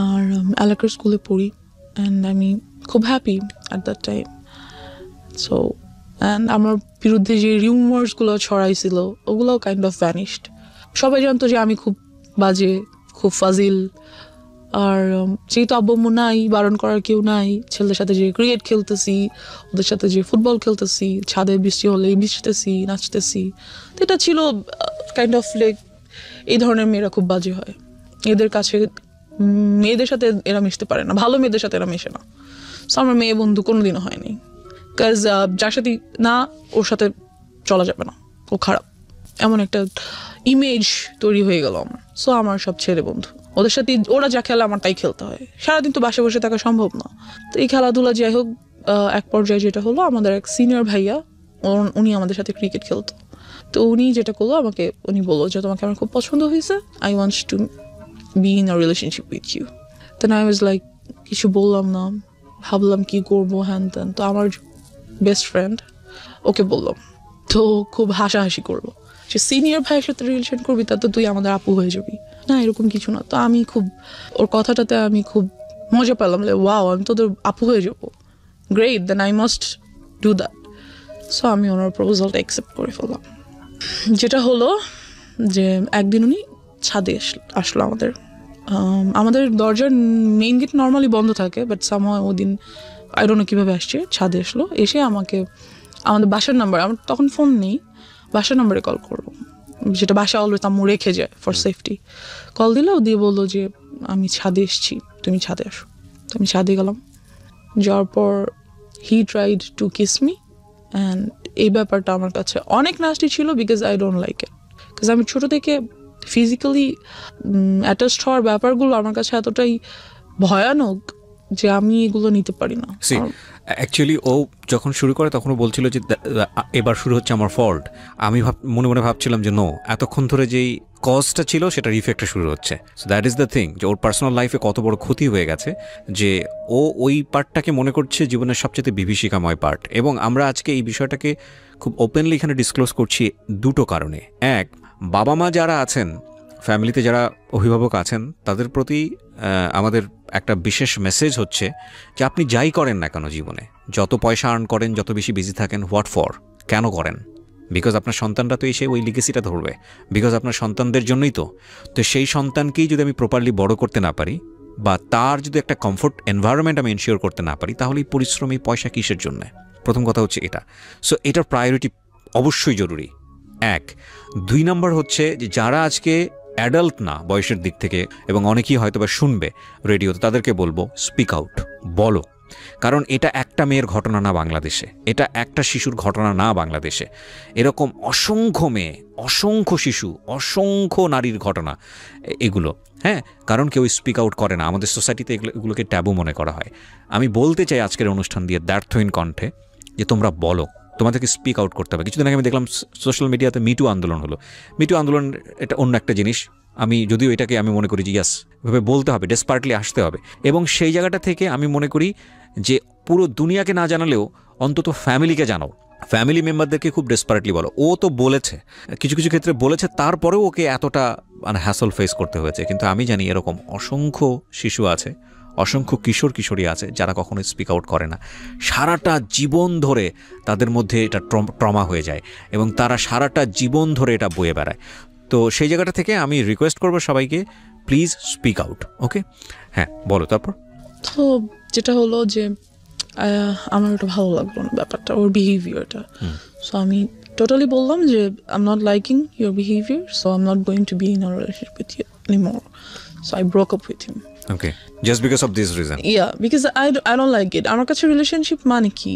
আর এলাকার স্কুলে পড়ি, অ্যান্ড আমি খুব happy at that time. So and আমার বিরুদ্ধে যে রিউমার্সগুলো ছড়াইছিল, ওগুলোও কাইন্ড অফ ভ্যানিশড। সবাই জানতো যে আমি খুব বাজে, খুব ফাজিল। আর যেহেতু আব্বু নাই, বারণ করার কেউ নাই, ছেলেদের সাথে যে ক্রিকেট খেলতেছি, ওদের সাথে যে ফুটবল খেলতেছি, ছাদে বৃষ্টি হলে ভিজতেছি, নাচতেছি, তো এটা ছিল কাইন্ড অফ লাইক, এই ধরনের মেয়েরা খুব বাজে হয়, এদের কাছে মেয়েদের সাথে এরা মিশতে পারে না, ভালো মেয়েদের সাথে এরা মেশে না। সো আমার মেয়ে বন্ধু কোনোদিনও হয়নি, কাজ যার সাথে না ওর সাথে চলা যাবে না, ও খারাপ, এমন একটা ইমেজ তৈরি হয়ে গেল আমার। সো আমার সব ছেলে বন্ধু, ওদের সাথে ওরা যা খেলে আমার তাই খেলতে হয়, সারাদিন তো বাসে বসে থাকা সম্ভব না। তো এই খেলাধুলা যাই হোক, এক পর্যায়ে যেটা হলো, আমাদের এক সিনিয়র ভাইয়া, উনি আমাদের সাথে ক্রিকেট খেলতো। তো উনি যেটা করলো, উনি বললো যে তোমাকে আমার খুব পছন্দ হয়েছে, I want to be in a relationship with you. Then I was like, কিছু বললাম না, ভাবলাম কি করবো, হ্যান ত্যান। তো আমার বেস্ট ফ্রেন্ড ওকে বললাম, তো খুব হাসাহাসি করলো, যে সিনিয়র ভাইয়ের সাথে রিলেশন করবি, তাতে তুই আমাদের আপু হয়ে যাবি না, এরকম কিছু না। তো আমি খুব, ওর কথাটাতে আমি খুব মজা পেলাম, ওয়াও, আমি তোদের আপু হয়ে যাবো, great, then I must do that. So আমি ওনার প্রপোজালটা অ্যাকসেপ্ট করে ফেললাম। যেটা হলো যে একদিন উনি ছাদে আসলো আমাদের দরজার মেইন গেট নর্মালি বন্ধ থাকে, বাট সামহাও ওদিন আই ডোন্ট নো কীভাবে আসছে, ছাদে আসলো, এসে আমাকে আমাদের বাসার নাম্বার, আমার তখন ফোন নেই, বাসার নাম্বারে কল করবো, যেটা বাসা অলওয়েজ আম্মু রেখে যায় ফর সেফটি। কল দিল, দিয়ে বললো যে আমি ছাদে এসছি, তুমি ছাদে আসো। তো আমি ছাদে গেলাম, যাওয়ার পর he tried to kiss me, and এই ব্যাপারটা আমার কাছে অনেক নাস্টি ছিল, because I don't like it. Because আমি ছোটো থেকে ফিজিক্যালি অ্যাটাচড হওয়ার ব্যাপারগুলো আমার কাছে এতটাই ভয়ানক যে আমি এগুলো নিতে পারি না। অ্যাকচুয়ালি ও যখন শুরু করে তখনও বলছিল যে এবার শুরু হচ্ছে আমার ফল্ট। আমি মনে মনে ভাবছিলাম যে নো, এতক্ষণ ধরে যেই কজটা ছিল সেটার ইফেক্টটা শুরু হচ্ছে। So that is the thing, যে ওর পার্সোনাল লাইফে কত বড় ক্ষতি হয়ে গেছে, যে ও ওই পার্টটাকে মনে করছে জীবনের সবচেয়ে বিভীষিকাময় পার্ট। এবং আমরা আজকে এই বিষয়টাকে খুব ওপেনলি এখানে ডিসক্লোজ করছি দুটো কারণে। এক, বাবা মা যারা আছেন, ফ্যামিলিতে যারা অভিভাবক আছেন, তাদের প্রতি আমাদের একটা বিশেষ মেসেজ হচ্ছে যে আপনি যাই করেন না কেন জীবনে, যত পয়সা আর্ন করেন, যত বেশি বিজি থাকেন, হোয়াট ফর, কেন করেন? বিকজ আপনার সন্তানরা তো এসে ওই লিগেসিটা ধরবে, বিকজ আপনার সন্তানদের জন্যই তো সেই সন্তানকেই যদি আমি প্রপারলি বড় করতে না পারি, বা তার যদি একটা কমফোর্ট এনভায়রনমেন্ট আমি এনশিওর করতে না পারি, তাহলে এই পরিশ্রম, এই পয়সা কিসের জন্য? প্রথম কথা হচ্ছে এটা। সো এটার প্রায়োরিটি অবশ্যই জরুরি, 1। 2 নম্বর হচ্ছে যে যারা আজকে অ্যাডাল্ট না বয়সের দিক থেকে, এবং অনেকেই হয়তো বা শুনবে রেডিওতে, তাদেরকে বলবো স্পিক আউট, বলো। কারণ এটা একটা মেয়ের ঘটনা না বাংলাদেশে, এটা একটা শিশুর ঘটনা না বাংলাদেশে, এরকম অসংখ্য মেয়ে, অসংখ্য শিশু, অসংখ্য নারীর ঘটনা এগুলো। হ্যাঁ, কারণ কেউ স্পিক আউট করে না, আমাদের সোসাইটিতে এগুলোকে ট্যাবু মনে করা হয়। আমি বলতে চাই আজকের অনুষ্ঠান দিয়ে দ্ব্যর্থহীন কণ্ঠে যে তোমরা বলো, তোমাদেরকে স্পিক আউট করতে হবে। কিছুদিন আগে আমি দেখলাম সোশ্যাল মিডিয়াতে মিটু আন্দোলন হলো। মিটু আন্দোলন এটা অন্য একটা জিনিস, আমি যদিও এটাকে আমি মনে করি যে ইয়াস, এভাবে বলতে হবে, ডেসপার্টলি আসতে হবে। এবং সেই জায়গাটা থেকে আমি মনে করি যে পুরো দুনিয়াকে না জানালেও অন্তত ফ্যামিলিকে জানাও, ফ্যামিলি মেম্বারদেরকে খুব ডেসপারেটলি বলো। ও তো বলেছে, কিছু কিছু ক্ষেত্রে বলেছে, তারপরেও ওকে এতটা হ্যাসল ফেস করতে হয়েছে। কিন্তু আমি জানি এরকম অসংখ্য শিশু আছে, অসংখ্য কিশোর কিশোরী আছে যারা কখনো স্পিক আউট করে না, সারাটা জীবন ধরে তাদের মধ্যে এটা ট্রমা হয়ে যায় এবং তারা সারাটা জীবন ধরে এটা বয়ে বেড়ায়। তো সেই জায়গাটা থেকে আমি রিকোয়েস্ট করবো সবাইকে, প্লিজ স্পিক আউট। ওকে, হ্যাঁ বলো তারপর। তো যেটা হলো যে আমার ওটা ভালো লাগলো না ব্যাপারটা, ওর বিহেভিয়ারটা। সো আমি টোটালি বললাম যে I am not liking your behaviour, so I am not going to be in a relationship with you anymore. So I broke up with him. Okay, just because of this reason? Yeah, because I don't like it. আমার কাছে relationship মানে কি,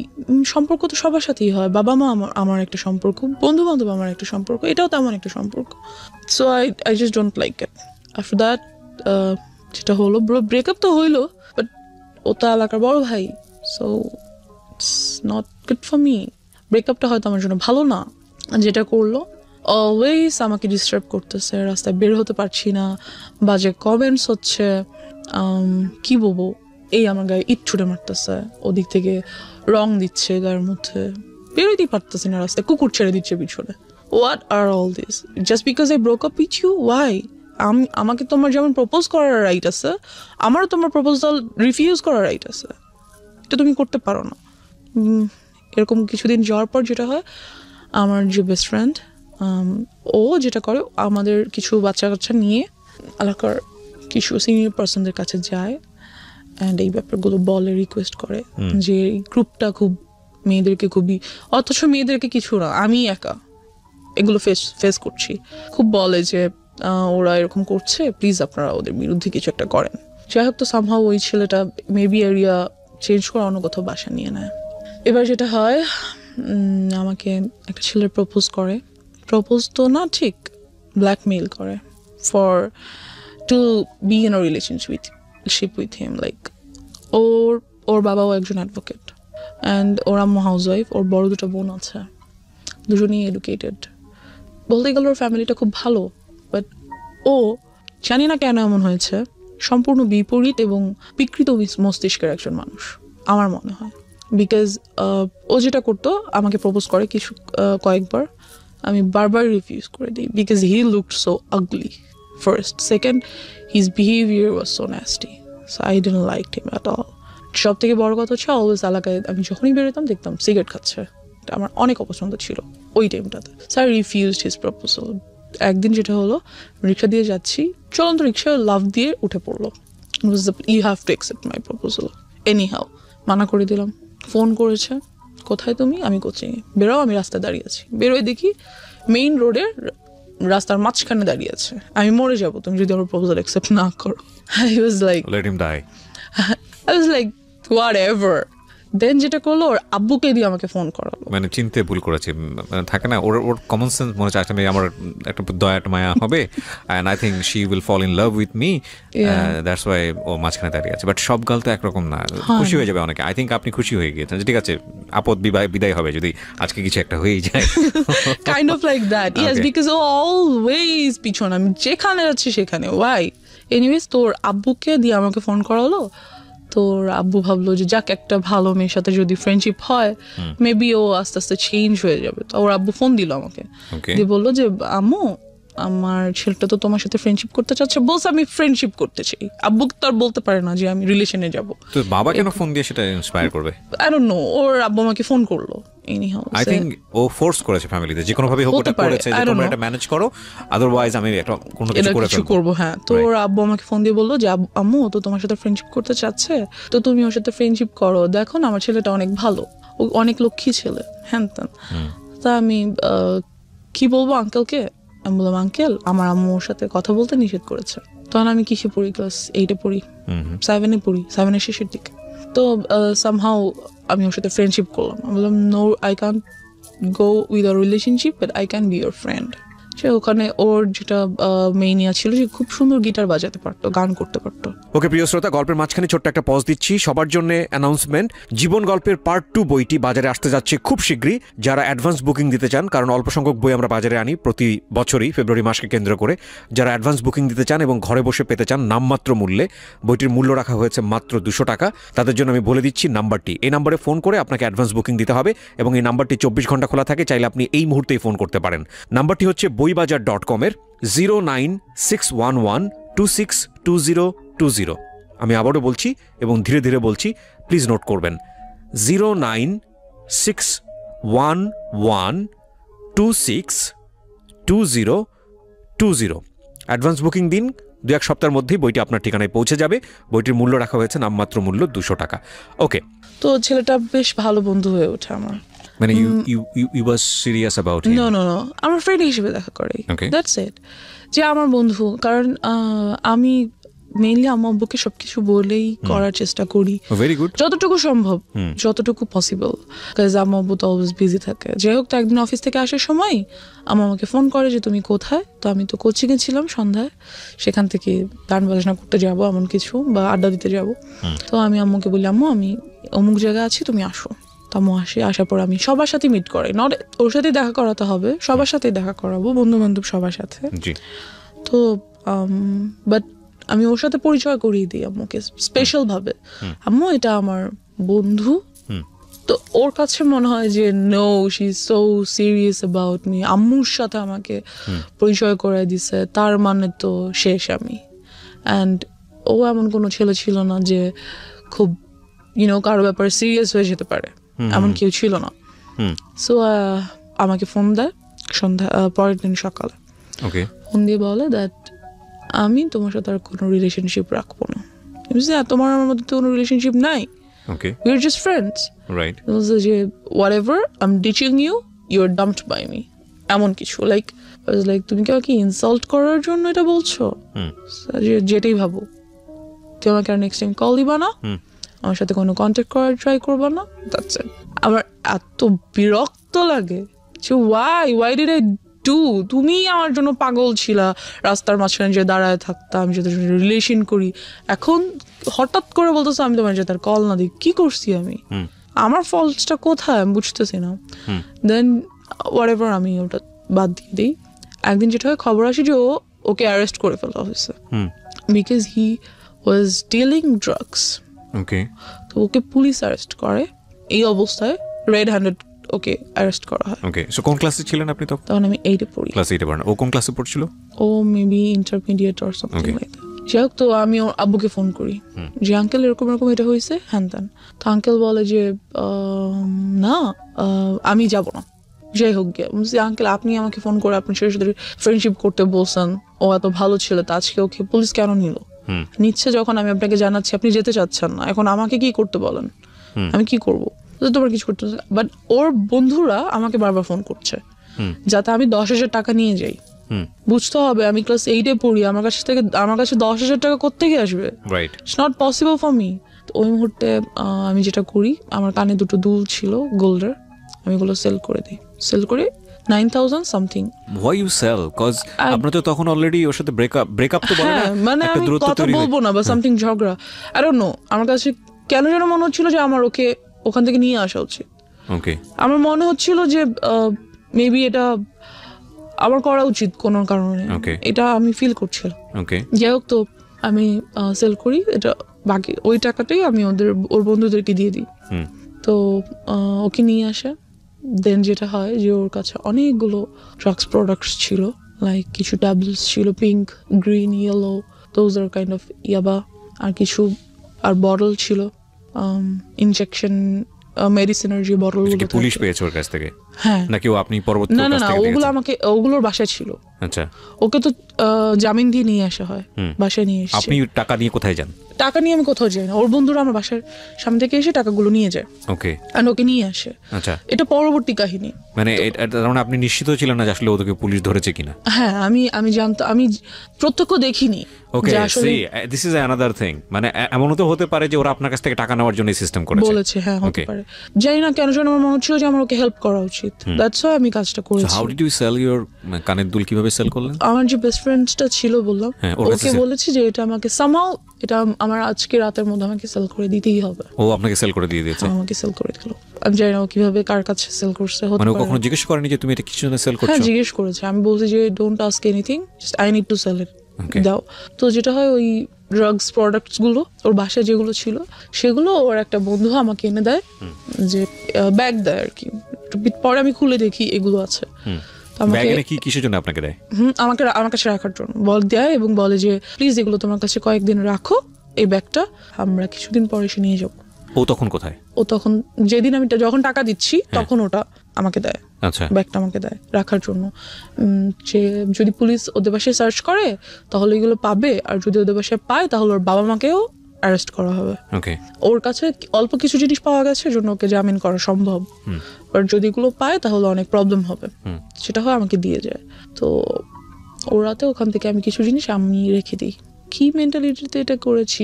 সম্পর্ক তো সবার সাথেই হয়। বাবা মা আমার একটা সম্পর্ক, বন্ধু বান্ধব আমার একটা সম্পর্ক, এটাও তেমন একটা সম্পর্ক। So I just don't like it. After that যেটা হলো, ব্রেকআপ তো হইলো, বাট ও তো এলাকার বড় ভাই, so it's not good for me. ব্রেকআপটা হয়তো আমার জন্য ভালো না। যেটা করলো, অলওয়েজ আমাকে ডিস্টার্ব করতেছে, রাস্তায় বের হতে পারছি না, বাজে কমেন্টস হচ্ছে, কি বলবো, এই আমার গায়ে ইট ছুটে মারতেছে, ওদিক থেকে রং দিচ্ছে গায়ের মধ্যে, বেরোতেই পারতেছি না রাস্তায়, কুকুর ছেড়ে দিচ্ছে পিছনে। What are all this? Just because I broke up with you? Why? আমাকে তোমার যেমন প্রপোজ করার রাইট আছে, আমারও তোমার প্রপোজাল রিফিউজ করার রাইট আছে। এটা তুমি করতে পারো না। এরকম কিছুদিন যাওয়ার পর যেটা হয়, আমার যে বেস্ট ফ্রেন্ড, ও যেটা করে, আমাদের কিছু বাচ্চা কাচ্চা নিয়ে এলাকার কিছু সিনিয়র পার্সনদের কাছে যায় অ্যান্ড এই ব্যাপারগুলো বলে, রিকোয়েস্ট করে যে এই গ্রুপটা খুব মেয়েদেরকে খুবই, অথচ মেয়েদেরকে কিছু না, আমি একা এগুলো ফেস করছি, খুব বলে যে ওরা এরকম করছে, প্লিজ আপনারা ওদের বিরুদ্ধে কিছু একটা করেন। যাই হোক, তো সামহাও ওই ছেলেটা মেবি এরিয়া চেঞ্জ করে অন্য কোথাও বাসা নিয়ে নেয়। এবার যেটা হয়, আমাকে একটা ছেলে প্রপোজ করে, প্রপোজ তো না ঠিক, ব্ল্যাকমেইল করে for to be in a relationship with him. Like ওর বাবাও একজন অ্যাডভোকেট অ্যান্ড ওর আম্মু হাউস ওয়াইফ, ওর বড় দুটো বোন আছে, দুজনেই এডুকেটেড। বলতে গেলে ওর ফ্যামিলিটা খুব ভালো, বাট ও জানি না কেন এমন হয়েছে, সম্পূর্ণ বিপরীত এবং বিকৃত মস্তিষ্কের একজন মানুষ আমার মনে হয়। বিকজ ও যেটা করতো, আমাকে প্রপোজ করে কয়েকবার, আমি বারবার রিফিউজ করে দিই, because he looked so ugly first, second his behaviour was so nasty, so I didn't like him at all. সব থেকে বড় কথা হচ্ছে, অলওয়েজ এলাকায় আমি যখনই বেরোতাম দেখতাম সিগারেট খাচ্ছে, এটা আমার অনেক অপছন্দ ছিল ওই টাইমটাতে। So I refused his proposal. একদিন যেটা হলো, রিক্সা দিয়ে যাচ্ছি, চলন্ত রিক্সা লাভ দিয়ে উঠে পড়লো, you have to accept my proposal anyhow. মানা করে দিলাম। ফোন করেছে, কোথায় তুমি? আমি কোচিংয়ে। বেরোও, আমি রাস্তায় দাঁড়িয়ে আছি। বেরোয় দেখি মেইন রোডের রাস্তার মাঝখানে দাঁড়িয়ে আছে, আমি মরে যাবো তুমি যদি আমার প্রপোজাল অ্যাকসেপ্ট না করো। I was like, let him die. I was like, whatever. দেন যেটা করলো, ওর আব্বুকে দিয়ে আমাকে ফোন করালো। মানে চিনতে ভুল করেছে, মানে থাকে না ওর কমন সেন্স মনে হচ্ছে আসলে আমার একটা দয়া মায়া হবে, and I think she will fall in love with me, that's why ও মাঝখানে দাঁড়িয়ে আছে। বাট সব গাল তো একরকম না, খুশি হয়ে যাবে অনেকে। আই থিঙ্ক আপনি খুশি হয়ে গিয়েছেন, ঠিক আছে, আপদ বিদায় হবে যদি আজকে কিছু একটা হয়েই যায়। Kind of like that, yes, because ও অলওয়েজ পিছন, আমি যেখানে যাচ্ছি সেখানে। ওয়াই? এনিওয়েজ, তোর আব্বুকে দিয়ে আমাকে ফোন করালো। তোর আব্বু ভাবলো যে যাক, একটা ভালো মেয়ের সাথে যদি ফ্রেন্ডশিপ হয়, মেবি ও আস্তে আস্তে চেঞ্জ হয়ে যাবে। তো ওর আব্বু ফোন দিল আমাকে, দিয়ে বললো যে আম্মু, আমার ছেলেটা তো তোমার সাথে ফ্রেন্ডশিপ করতে চাচ্ছে, বলছে আমি ফ্রেন্ডশিপ করতে চাই। আব্বু তো আর বলতে পারে না যে আমি রিলেশনে যাব। তো বাবা কেন ফোন দিয়ে সেটা ইন্সপায়ার করবে? আই ডোন্ট নো, ওর আব্বু আমাকে ফোন করলো এনিহাউ। আই থিংক ও ফোর্স করেছে ফ্যামিলিতে যে কোনো ভাবে হোক ওটা করেছে যে তোমরা এটা ম্যানেজ করো, আদারওয়াইজ আমি একটা কোনো কিছু করে ফেলবো। করবো, হ্যাঁ। তো ওর আব্বু আমাকে ফোন দিয়ে বললো যে আম্মু তো তোমার সাথে ফ্রেন্ডশিপ করতে চাচ্ছে, তো তুমি ওর সাথে ফ্রেন্ডশিপ করো, দেখো না আমার ছেলেটা অনেক ভালো, ও অনেক লক্ষ্মী ছেলে, হ্যান ত্যান। তা আমি কি বলবো আঙ্কেলকে? আমি বললাম আঙ্কেল আমার আম্মু ওর সাথে কথা বলতে নিষেধ করেছে। তখন আমি কিসে পড়ি, ক্লাস 8-এ পড়ি, 7-এ পড়ি, 7-এর শেষের দিকে। তো সামহাউ আমি ওর সাথে ফ্রেন্ডশিপ করলাম। আমি বললাম no, I can't go with a relationship, but I can be your friend. সে ওখানে ওর যেটা মেইনিয়া ছিল, যে খুব সুন্দর গিটার বাজাতে পারতো, গান করতে পারতো। ওকে প্রিয় শ্রোতা, গল্পের মাঝখানে ছোট্ট একটা পজ দিচ্ছি সবার জন্য অ্যানাউন্সমেন্ট। জীবন গল্পের পার্ট 2 বইটি বাজারে আসতে যাচ্ছে খুব শীঘ্রই। যারা অ্যাডভান্স বুকিং দিতে চান, কারণ অল্প সংখ্যক বই আমরা বাজারে আনি প্রতি বছরই ফেব্রুয়ারি মাসকে কেন্দ্র করে, যারা অ্যাডভান্স বুকিং দিতে চান এবং ঘরে বসে পেতে চান নামমাত্র মূল্যে, বইটির মূল্য রাখা হয়েছে মাত্র 200 টাকা। তাদের জন্য আমি বলে দিচ্ছি নাম্বারটি, এই নাম্বারে ফোন করে আপনাকে অ্যাডভান্স বুকিং দিতে হবে এবং এই নাম্বারটি 24 ঘন্টা খোলা থাকে, চাইলে আপনি এই মুহূর্তেই ফোন করতে পারেন। নাম্বারটি হচ্ছে boibajar.com এর 09611262020। আমি আবারও বলছি এবং ধীরে ধীরে বলছি, প্লিজ নোট করবেন, 09611262020। অ্যাডভান্স বুকিং দিন, 2-1 সপ্তাহের মধ্যেই বইটি আপনার ঠিকানায় পৌঁছে যাবে। বইটির মূল্য রাখা হয়েছে নামমাত্র মূল্য 200 টাকা। ওকে, তো ছেলেটা বেশ ভালো বন্ধু হয়ে ওঠে আমার। মানে you were serious about him? No, আমার ফ্রেন্ড হিসেবে দেখা করে, Okay. That's it. যে আমার বন্ধু, কারণ আমি মেইনলি আমার আব্বুকে সবকিছু বলেই করার চেষ্টা করি, ভেরি গুড, যতটুকু সম্ভব, যতটুকু পসিবল, কাজ আমার আব্বু তো অলওয়েজ বিজি থাকে। যাই হোক, তো একদিন অফিস থেকে আসার সময় আমাকে ফোন করে যে তুমি কোথায়? তো আমি তো কোচিংয়ে ছিলাম সন্ধ্যায়, সেখান থেকে গান বাজনা করতে যাবো এমন কিছু, বা আড্ডা দিতে যাবো। তো আমি আম্মুকে বলি আম্মু আমি অমুক জায়গায় আছি, তুমি আসো। তামু আসার পর আমি সবার সাথে মিট করাই, নট ওর সাথেই দেখা করাতে হবে, সবার সাথেই দেখা করাবো, বন্ধু বান্ধব সবার সাথে। তো বাট আমি ওর সাথে পরিচয় করিয়ে দিই আম্মুকে স্পেশাল ভাবে, আম্মু এটা আমার বন্ধু। তো ওর কাছে মনে হয় যে no, she is so serious about me, আম্মুর সাথে আমাকে পরিচয় করে দিছে, তার মানে তো শেষ আমি। অ্যান্ড ও এমন কোনো ছেলে ছিল না যে খুব কারো ব্যাপারে সিরিয়াস হয়ে যেতে পারে, এমন কেউ ছিল না। সো আমাকে ফোন দেয় পরের দিন সকালে, ফোন দিয়ে বলে দ্যাট আমি তোমার সাথে আর কোনো রিলেশনশিপ রাখবো না। তোমার আমার মধ্যে তো কোনো রিলেশনশিপ নাই, we are just friends, right? যে whatever, I'm ditching you, you're dumped by me, এমন কিছু। লাইক তুমি কি আমাকে ইনসাল্ট করার জন্য এটা বলছো? যেটাই ভাবো, তুমি আমাকে আর নেক্সট টাইম কল দিবা না, আমার সাথে কোনো কন্ট্যাক্ট করার ট্রাই করবা না, দ্যাটস ইট। আমার এত বিরক্ত লাগে যে why did I do? তুমি আমার জন্য পাগল ছিলা, রাস্তার মাঝখানে যে দাঁড়ায় থাকতাম, আমি সাথে রিলেশন করি, এখন হঠাৎ করে বলতেছো আমি তোমার সাথে কল না দিই। কি করছি আমি? আমার ফল্টসটা কোথায় আমি বুঝতেছি না। দেন হোয়াটএভার, আমি ওটা বাদ দিয়ে দিই। একদিন যেটা হয়, খবর আসে যে ওকে অ্যারেস্ট করে ফেলা হয়েছে, because he was dealing drugs. তো ওকে পুলিশ অ্যারেস্ট করে, এই অবস্থায় রেড হ্যান্ডেড ওকে অ্যারেস্ট করা হয়। ওকে, সো কোন ক্লাসে ছিলেন আপনি তখন? তখন আমি 8-এ পড়ি। ক্লাস 8-এ পড়েন। ও কোন ক্লাসে পড়ছিল? ও maybe intermediate or something like that. যাই হোক, তো আমি ওর আব্বুকে ফোন করি যে আঙ্কেল এরকম এটা হয়েছে, হ্যান ত্যান। তো আঙ্কেল বলে যে না, আমি যাব না। যাই হোক গিয়ে আঙ্কেল আপনি আমাকে ফোন করে আপনি সাথে ফ্রেন্ডশিপ করতে বলছেন, ও এত ভালো ছিল, তা আজকে ওকে পুলিশ কেন নিল? নিচ্ছে যখন আমি আপনাকে জানাচ্ছি, আপনি যেতে চাচ্ছেন না, এখন আমাকে কি করতে বলেন? আমি কি করবো? তোমার কিছু করতে। বাট ওর বন্ধুরা আমাকে বারবার ফোন করছে যাতে আমি 10,000 টাকা নিয়ে যাই। বুঝতে হবে আমি ক্লাস 8-এ পড়ি, আমার কাছে 10,000 টাকা কোত্থেকে আসবে? It's not possible for me. তো ওই মুহূর্তে আমি যেটা করি, আমার কানে 2টো দুল ছিল গোল্ডের, আমি ওগুলো সেল করে দিই। সেল করে 9,000 something. Why you sell? Cause আপনারা তো তখন অলরেডি ওর সাথে ব্রেকআপ তো বলে না, মানে আমি কথা বলবো না বা সামথিং ঝগড়া, আই ডোন্ট নো। আমার কাছে কেন যেন মনে হচ্ছিল যে আমার ওকে ওখান থেকে নিয়ে আসা উচিত। আমার মনে হচ্ছিল যে মেবি এটা আমার করা উচিত কোনো কারণে, এটা আমি ফিল করছিলাম। যাই হোক, তো আমি সেল করি, এটা বাকি ওই টাকাটাই আমি ওর বন্ধুদেরকে দিয়ে দিই। তো ওকে নিয়ে আসে। দেন যেটা হয় যে ওর কাছে অনেকগুলো ড্রাগস প্রোডাক্টস ছিল, লাইক কিছু ট্যাবলেটস ছিল, pink, green, yellow, those are kind of ইয়াবা। আর কিছু আর বটল ছিল, ইনজেকশন মেডিসিনের যে বটলগুলো। পুলিশ পেয়েছে ওর কাছ থেকে? হ্যাঁ। নাকি ও আপনি পরবর্তী? না, ওগুলো আমাকে, ওগুলোর বাসায় ছিল। আচ্ছা। ওকে তো জামিন দিয়ে নিয়ে আসা হয়, বাসায় নিয়ে এসে। আপনি টাকা নিয়ে কোথায় যান? টাকা নিয়ে আমি কোথাও যাই না, ওর বন্ধুরা আমার বাসার সামনে থেকে এসে টাকাগুলো নিয়ে যায়। ওকে। আর ওকে নিয়ে আসে। আচ্ছা, এটা পরবর্তী কাহিনী। মানে আপনি নিশ্চিত ছিলেন না যে আসলে ওদেরকে পুলিশ ধরেছে কিনা? হ্যাঁ, আমি জানতো, আমি প্রত্যক্ষ দেখিনি। Okay, see this is another thing. মানে এমনও তো হতে পারে যে ওরা আপনার কাছ থেকে টাকা নেওয়ার জন্য সিস্টেম করেছে বলেছে। হ্যাঁ, হতে পারে, জানি না কেন যেন আমার মনে হচ্ছিল যে আমার ওকে হেল্প করা উচিত। দ্যাটস হোয়াই আমি কাজটা করেছি। How did you sell your কানের দুল? কিভাবে সেল করলেন? আমার যে বেস্ট ফ্রেন্ডটা ছিল বললাম, ওকে বলেছি যে এটা আমাকে সামহাউ, এটা আমার আজকে রাতের মধ্যে আমাকে সেল করে দিতেই হবে। ও আপনাকে সেল করে দিয়ে দিয়েছে? আমাকে সেল করে দিল। আমি জানি না ও কিভাবে কার কাছে সেল করছে। মানে ও কখনো জিজ্ঞেস করেনি যে তুমি এটা কিছু জন্য সেল করছো? হ্যাঁ, জিজ্ঞেস করেছে। আমি বলছি যে don't ask anything, just I need to sell it, দাও। তো যেটা হয়, ওই ড্রাগস প্রোডাক্টস গুলো ওর বাসায় যেগুলো ছিল সেগুলো ওর একটা বন্ধু আমাকে এনে দেয়, যে ব্যাগ দেয় আর কি। পরে আমি খুলে দেখি এগুলো আছে। কিসের জন্য আপনাকে দেয়? আমাকে আমার কাছে রাখার জন্য দেয়, এবং বলে যে প্লিজ এগুলো তোমার কাছে কয়েকদিন রাখো, এই ব্যাগটা আমরা কিছুদিন পরে এসে নিয়ে যাবো। ও তখন কোথায়? ও তখন যেদিন আমি যখন টাকা দিচ্ছি তখন ওটা আমাকে দেয়। আচ্ছা, ব্যাগটা আমাকে দেয় রাখার জন্য, যে যদি পুলিশ ওদের বাসায় সার্চ করে তাহলে এগুলো পাবে, আর যদি ওদের বাসায় পায় তাহলে ওর বাবা মাকেও অ্যারেস্ট করা হবে। ওকে। ওর কাছে অল্প কিছু জিনিস পাওয়া গেছে, জন্য ওকে জামিন করা সম্ভব। বাট যদি এগুলো পায় তাহলে অনেক প্রবলেম হবে। সেটা হয় আমাকে দিয়ে যায়। তো ওর রাতে ওখান থেকে আমি কিছু জিনিস আমি রেখে দিই। কি মেন্টালিটিতে এটা করেছি,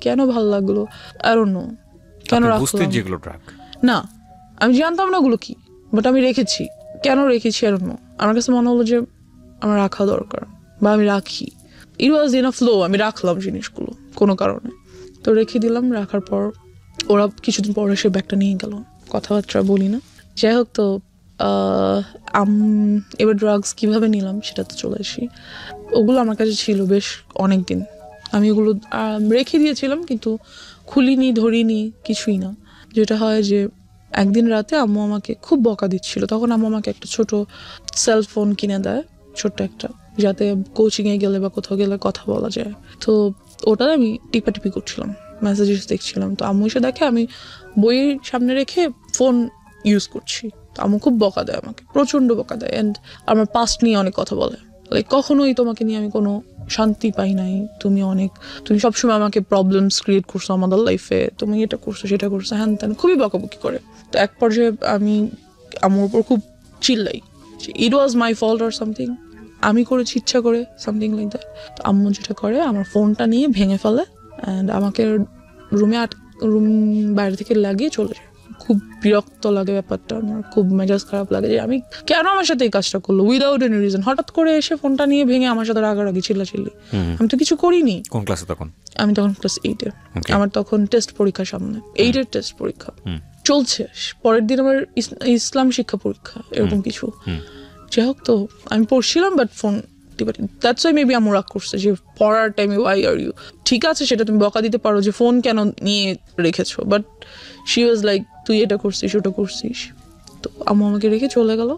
কেন ভালো লাগলো, আই ডোন্ট নো। কেন রাখলাম? যেগুলো ড্রাগ না, আমি জানতাম না ওগুলো কি, বাট আমি রেখেছি। কেন রেখেছি আই ডোন্ট নো। আমার কাছে মনে হলো যে আমার রাখা দরকার, বা আমি রাখি। ইট ওয়াজ ইন আ ফ্লো, আমি রাখলাম জিনিসগুলো কোনো কারণে। তো রেখে দিলাম। রাখার পর ওরা কিছুদিন পরে সে ব্যাগটা নিয়ে গেল। কথাবার্তা বলি না, যাই হোক। তো এবার ড্রাগস কিভাবে নিলাম সেটা তো চলে আসি। ওগুলো আমার কাছে ছিল বেশ অনেক দিন। আমি ওগুলো রেখে দিয়েছিলাম, কিন্তু খুলিনি, ধরিনি, কিছুই না। যেটা হয় যে একদিন রাতে আম্মু আমাকে খুব বকা দিচ্ছিল। তখন আম্মু আমাকে একটা ছোট সেলফোন কিনে দেয়, ছোট্ট একটা, যাতে কোচিংয়ে গেলে বা কোথাও গেলে কথা বলা যায়। তো ওটা আমি টিপাটিপি করছিলাম, মেসেজেস দেখছিলাম। তো আম্মু এসে দেখে আমি বইয়ের সামনে রেখে ফোন ইউজ করছি। তো আম্মু খুব বকা দেয় আমাকে, প্রচণ্ড বকা দেয়। অ্যান্ড আমার পাস্ট নিয়ে অনেক কথা বলে, লাইক কখনোই তোমাকে নিয়ে আমি কোনো শান্তি পাই নাই, তুমি সবসময় আমাকে প্রবলেমস ক্রিয়েট করছো আমাদের লাইফে, তুমি এটা করছো সেটা করছো, হ্যান ত্যান, খুবই বকাবকি করে। তো এক পর্যায়ে আমি আমার উপর খুব চিল্লাই, ইট ওয়াজ মাই ফল্ট অর সামথিং, আমি করেছি ইচ্ছা করে, সামথিং লাইক দ্যাট। তো আম্মু যেটা করে, আমার ফোনটা নিয়ে ভেঙে ফেলে অ্যান্ড আমাকে রুম বাইরে থেকে লাগিয়ে চলে যায়। খুব বিরক্ত লাগে ব্যাপারটা, আমার খুব মেজাজ খারাপ লাগে যে আমি কেন আমার সাথে এই কাজটা করলো উইদাউট এনি রিজন। হঠাৎ করে এসে ফোনটা নিয়ে ভেঙে আমার সাথে রাগারাগি, চিল্লাচিল্লি। আমি তো কিছু করিনি। কোন ক্লাসে তখন? আমি তখন ক্লাস 8-এ। আমার তখন টেস্ট পরীক্ষা সামনে, 8-এর টেস্ট পরীক্ষা চলছে। পরের দিন আমার ইসলাম শিক্ষা পরীক্ষা, এরকম কিছু। যাই হোক, তো আমি পড়ছিলাম, but phone that's why maybe আমার রাগ করছে যে পড়ার টাইমে ওয়াই আর ইউ। ঠিক আছে, সেটা তুমি বকা দিতে পারো যে ফোন কেন নিয়ে রেখেছো, বাট শি ওয়াজ লাইক তুই এটা করছিস ওটা করছিস। তো আম্মু আমাকে রেখে চলে গেল।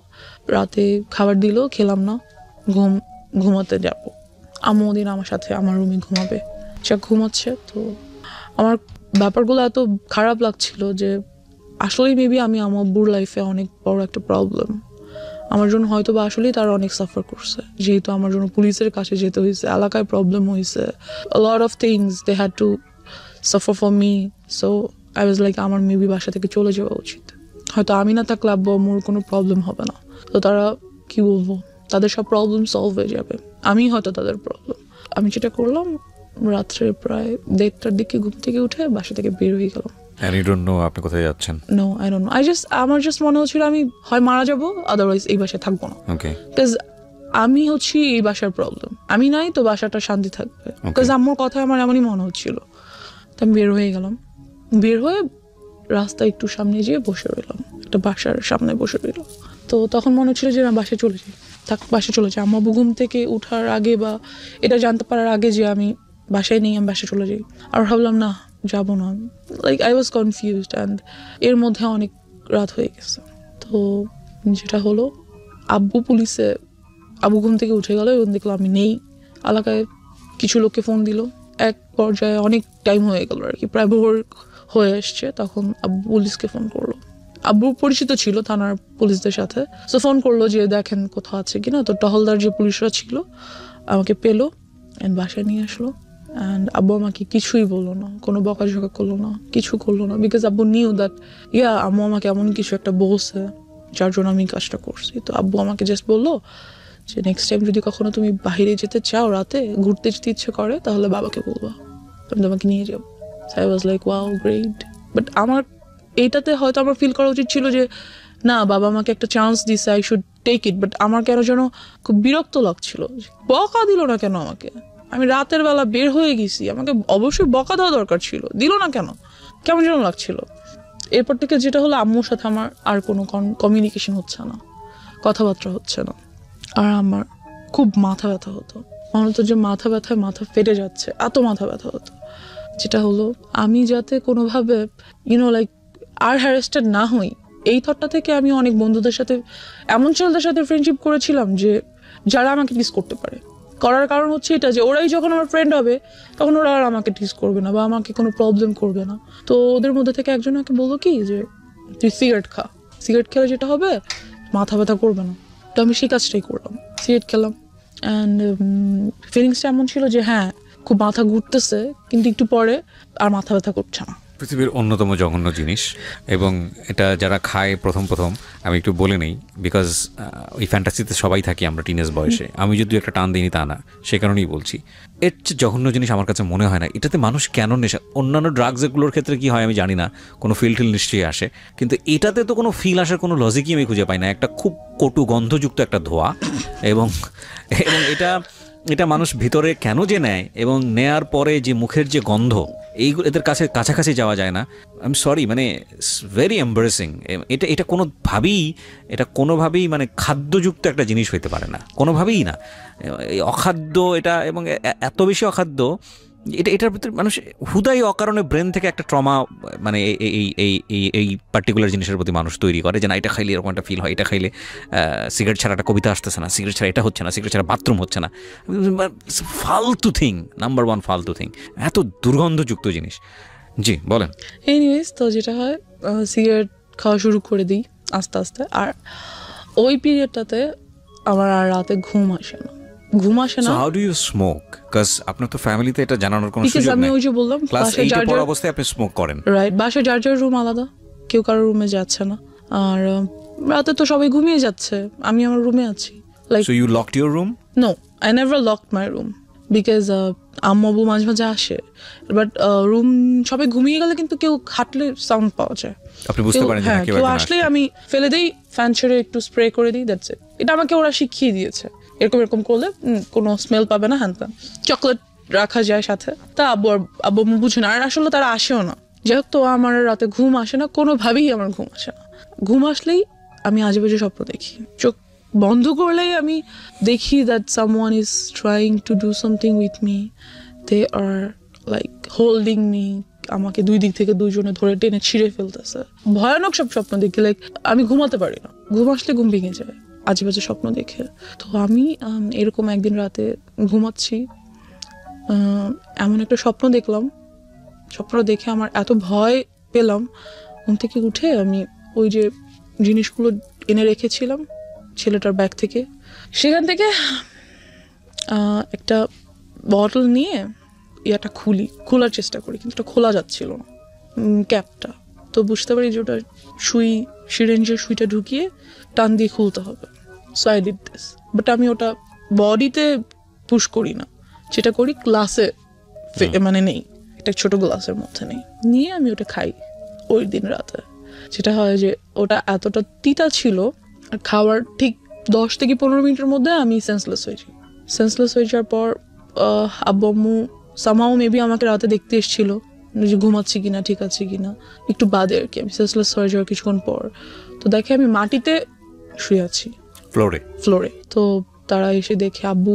রাতে খাবার দিল, খেলাম না, ঘুমাতে যাব। আম্মু ওদিন আমার সাথে আমার রুমে ঘুমাবে, সে ঘুমাচ্ছে। তো আমার ব্যাপারগুলো এত খারাপ লাগছিল যে আসলেই মেবি আমি আমার আব্বুর লাইফে অনেক বড় একটা প্রবলেম। আমার জন্য হয়তো বা আসলেই তারা অনেক সাফার করছে, যেহেতু আমার জন্য পুলিশের কাছে যেতে হয়েছে, এলাকায় প্রবলেম হয়েছে, a lot of things they had to suffer for me. So I was like, আমার মেবি বাসা থেকে চলে যাওয়া উচিত। হয়তো আমি না থাকলে আব্বু আম্মুর কোনো প্রবলেম হবে না। তো তারা কি বলবো, তাদের সব প্রবলেম সলভ হয়ে যাবে, আমি হয়তো তাদের প্রবলেম। আমি যেটা করলাম, রাত্রে প্রায় 1:30টার দিকে ঘুম থেকে উঠে বাসা থেকে বের হয়ে গেলাম। And you don't know আপনি কোথায় যাচ্ছেন? No, I don't know. আমার জাস্ট মনে হচ্ছিল আমি হয় মারা যাবো, আদারওয়াইজ এই বাসায় থাকবো না। ওকে। বিকজ আমি হচ্ছি এই বাসার প্রবলেম, আমি নাই তো বাসাটা শান্তি থাকবে। বিকজ আম্মুর কথা আমার এমনই মনে হচ্ছিল। তো আমি বের হয়ে গেলাম। বের হয়ে রাস্তা একটু সামনে যেয়ে বসে রইলাম, একটা বাসার সামনে বসে রইলাম। তো তখন মনে হচ্ছিল যে না, বাসায় চলে যাই, বাসায় চলে যাই। আম্মু ঘুম থেকে উঠার আগে বা এটা জানতে পারার আগে যে আমি বাসায় নেই, আমি বাসায় চলে যাই। আর ভাবলাম না, যাবো না। Like I was confused and এর মধ্যে অনেক রাত হয়ে গেছে। তো যেটা হলো, আব্বু পুলিশে আবু ঘুম থেকে উঠে গেল এবং দেখলো আমি নেই। এলাকায় কিছু লোককে ফোন দিল, এক পর্যায়ে অনেক টাইম হয়ে গেল আর কি, প্রায় ভোর হয়ে এসছে। তখন আব্বু পুলিশকে ফোন করলো, আব্বু পরিচিত ছিল থানার পুলিশদের সাথে, তো ফোন করলো যে দেখেন কোথাও আছে কিনা। তো টহলদার যে পুলিশরা ছিল আমাকে পেলো অ্যান্ড বাসায় নিয়ে আসলো। অ্যান্ড আব্বু আমাকে কিছুই বললো না, কোনো বকাঝকা করলো না, কিছু করলো না, বিকজ আব্বু নিউ দ্যাট আম্মু আমাকে এমন কিছু একটা বলছে যার জন্য আমি কাজটা করছি। তো আব্বু আমাকে জাস্ট বললো যে নেক্সট টাইম যদি কখনো তুমি বাইরে যেতে চাও, রাতে ঘুরতে যেতে ইচ্ছে করে, তাহলে বাবাকে বলবা, আমি তোমাকে নিয়ে যাবো। I was like wow great. But আমার এইটাতে হয়তো আমার ফিল করা উচিত ছিল যে না, বাবা আমাকে একটা চান্স দিছে, I should take it. But আমার কেন যেন খুব বিরক্ত লাগছিল, বকা দিল না কেন আমাকে? আমি রাতের বেলা বের হয়ে গেছি, আমাকে অবশ্যই বকা দেওয়া দরকার ছিল, দিল না কেন? কেমন যেন লাগছিল। এরপর থেকে যেটা হলো, আম্মুর সাথে আমার আর কোনো কমিউনিকেশন হচ্ছে না, কথাবার্তা হচ্ছে না। আর আমার খুব মাথা ব্যথা হতো, মনে হতো যে মাথা ব্যথায় মাথা ফেটে যাচ্ছে, এত মাথা ব্যথা হতো। যেটা হলো আমি যাতে কোনোভাবে লাইক আর হ্যারাসড না হই, এই থটটা থেকে আমি অনেক বন্ধুদের সাথে, এমন ছেলেদের সাথে ফ্রেন্ডশিপ করেছিলাম যে যারা আমাকে টিস করতে পারে। করার কারণ হচ্ছে এটা যে ওরাই যখন আমার ফ্রেন্ড হবে তখন ওরা আর আমাকে টিস করবে না বা আমাকে কোনো প্রবলেম করবে না। তো ওদের মধ্যে থেকে একজন আমাকে বললো কি যে তুই সিগারেট খা, সিগারেট খেলে যেটা হবে মাথা ব্যথা করবে না। তো আমি সেই কাজটাই করলাম, সিগারেট খেলাম। অ্যান্ড ফিলিংসটা এমন ছিল যে হ্যাঁ খুব মাথা ঘুরতেছে, কিন্তু একটু পরে আর মাথা ব্যথা করছে না। পৃথিবীর অন্যতম জঘন্য জিনিস, এবং এটা যারা খায় প্রথম আমি একটু বলে নেই, বিকজ ওই ফ্যান্টাসিতে সবাই থাকি আমরা টিনেজ বয়সে। আমি যদি একটা টান দিইনি তা না, সে কারণেই বলছি। এর চেয়ে জঘন্য জিনিস আমার কাছে মনে হয় না। এটাতে মানুষ কেন নেশা, অন্যান্য ড্রাগসগুলোর ক্ষেত্রে কি হয় আমি জানি না, কোনো ফিল নিশ্চয়ই আসে, কিন্তু এটাতে তো কোনো ফিল আসার কোনো লজিকই আমি খুঁজে পাই না। একটা খুব কটু গন্ধযুক্ত একটা ধোঁয়া, এবং এটা মানুষ ভিতরে কেন যে নেয়, এবং নেয়ার পরে যে মুখের যে গন্ধ, এইগুলো এদের কাছাকাছি যাওয়া যায় না। আই এম সরি, মানে ভেরি এম্বারেসিং। এটা কোনোভাবেই মানে খাদ্যযুক্ত একটা জিনিস হইতে পারে না, কোনোভাবেই না। এই অখাদ্য এটা, এবং এত বেশি অখাদ্য, এটার ভিতরে মানুষ হুদাই অকারণে ব্রেন থেকে একটা ট্রমা, মানে এই পার্টিকুলার জিনিসের প্রতি মানুষ তৈরি করে যে না এটা খাইলে এরকম একটা ফিল হয়, এটা খাইলে সিগারেট ছাড়া একটা কবিতা আসতেছে না, সিগারেট ছাড়া এটা হচ্ছে না, সিগারেট ছাড়া বাথরুম হচ্ছে না। ফালতু থিং, নাম্বার 1 ফালতু থিং, এত দুর্গন্ধযুক্ত জিনিস। জি বলেন। এনিওয়েজ, তো যেটা হয় সিগারেট খাওয়া শুরু করে দিই আস্তে আস্তে। আর ওই পিরিয়ডটাতে আমার আর রাতে ঘুম আসে না। So how do you smoke? Because আপনার তো ফ্যামিলিতে এটা জানানোর কোনো সুযোগ নেই। আমি ওই যে বললাম ক্লাস 8 পড়া অবস্থায় আপনি স্মোক করেন, রাইট? বাসায় যার যার রুম আলাদা, কেউ কারোর রুমে যাচ্ছে না। আর রাতে তো সবাই ঘুমিয়ে যাচ্ছে, আমি আমার রুমে আছি। Like So you locked your room? No, I never locked my room because আম্মু মাঝে মাঝে আসে, বাট রুম সবাই ঘুমিয়ে গেলে কিন্তু কেউ হাঁটলে সাউন্ড পাওয়া যায়। আপনি বুঝতে পারেন যে কেউ আসলে আমি ফেলে দেই, ফ্যান ছেড়ে একটু স্প্রে করে দিই, দ্যাটস ইট। এটা আমাকে ওরা শিখিয়ে দিয়েছে, এরকম করলে কোনো স্মেল পাবে না। হ্যাঁ, চকলেট রাখা যায় সাথে, তা আব্বু বুঝে না। আর আসলে তারা আসেও না। যাই হোক, তো আমার রাতে ঘুম আসে না, কোনোভাবেই আমার ঘুম আসে না। ঘুম আসলেই আমি আজেবাজে স্বপ্ন দেখি, চোখ বন্ধ করলেই আমি দেখি that someone is trying to do something with me, they are like holding me, আমাকে দুই দিক থেকে দুইজনে ধরে টেনে ছিঁড়ে ফেলতেছে। ভয়ানক সব স্বপ্ন দেখি, লাইক আমি ঘুমাতে পারি না, ঘুম আসলে ঘুম ভেঙে যায় আজেবাজে স্বপ্ন দেখে। তো আমি এরকম একদিন রাতে ঘুমাচ্ছি, এমন একটা স্বপ্ন দেখলাম। স্বপ্নটা দেখে আমার এত ভয় পেলাম, ঘুম থেকে উঠে আমি ওই যে জিনিসগুলো এনে রেখেছিলাম ছেলেটার ব্যাগ থেকে, সেখান থেকে একটা বটল নিয়ে খোলার চেষ্টা করি, কিন্তু ওটা খোলা যাচ্ছিল না, ক্যাপটা। তো বুঝতে পারি যে ওটা সিরিঞ্জের সুইটা ঢুকিয়ে টান দিয়ে খুলতে হবে। So I did this, but আমি ওটা বডিতে পুশ করি না, যেটা করি গ্লাসে, মানে নেই, একটা ছোট গ্লাসের মধ্যে নিয়ে আমি ওটা খাই ওই দিন রাতে। যেটা হয় যে ওটা এতটা তিতা ছিল, আর খাওয়ার ঠিক 10 থেকে 15 মিনিটের মধ্যে আমি সেন্সলেস হয়ে যাওয়ার পর আব্বু আম্মু সামহাও মেবি আমাকে রাতে দেখতে এসেছিল যে ঘুমাচ্ছি কিনা, ঠিক আছে কিনা, একটু বাদে আর কি। আমি সেন্সলেস হয়ে যাওয়ার কিছুক্ষণ পর তো দেখে আমি মাটিতে শুয়ে আছি, ফ্লোরে। তো তারা এসে দেখে, আব্বু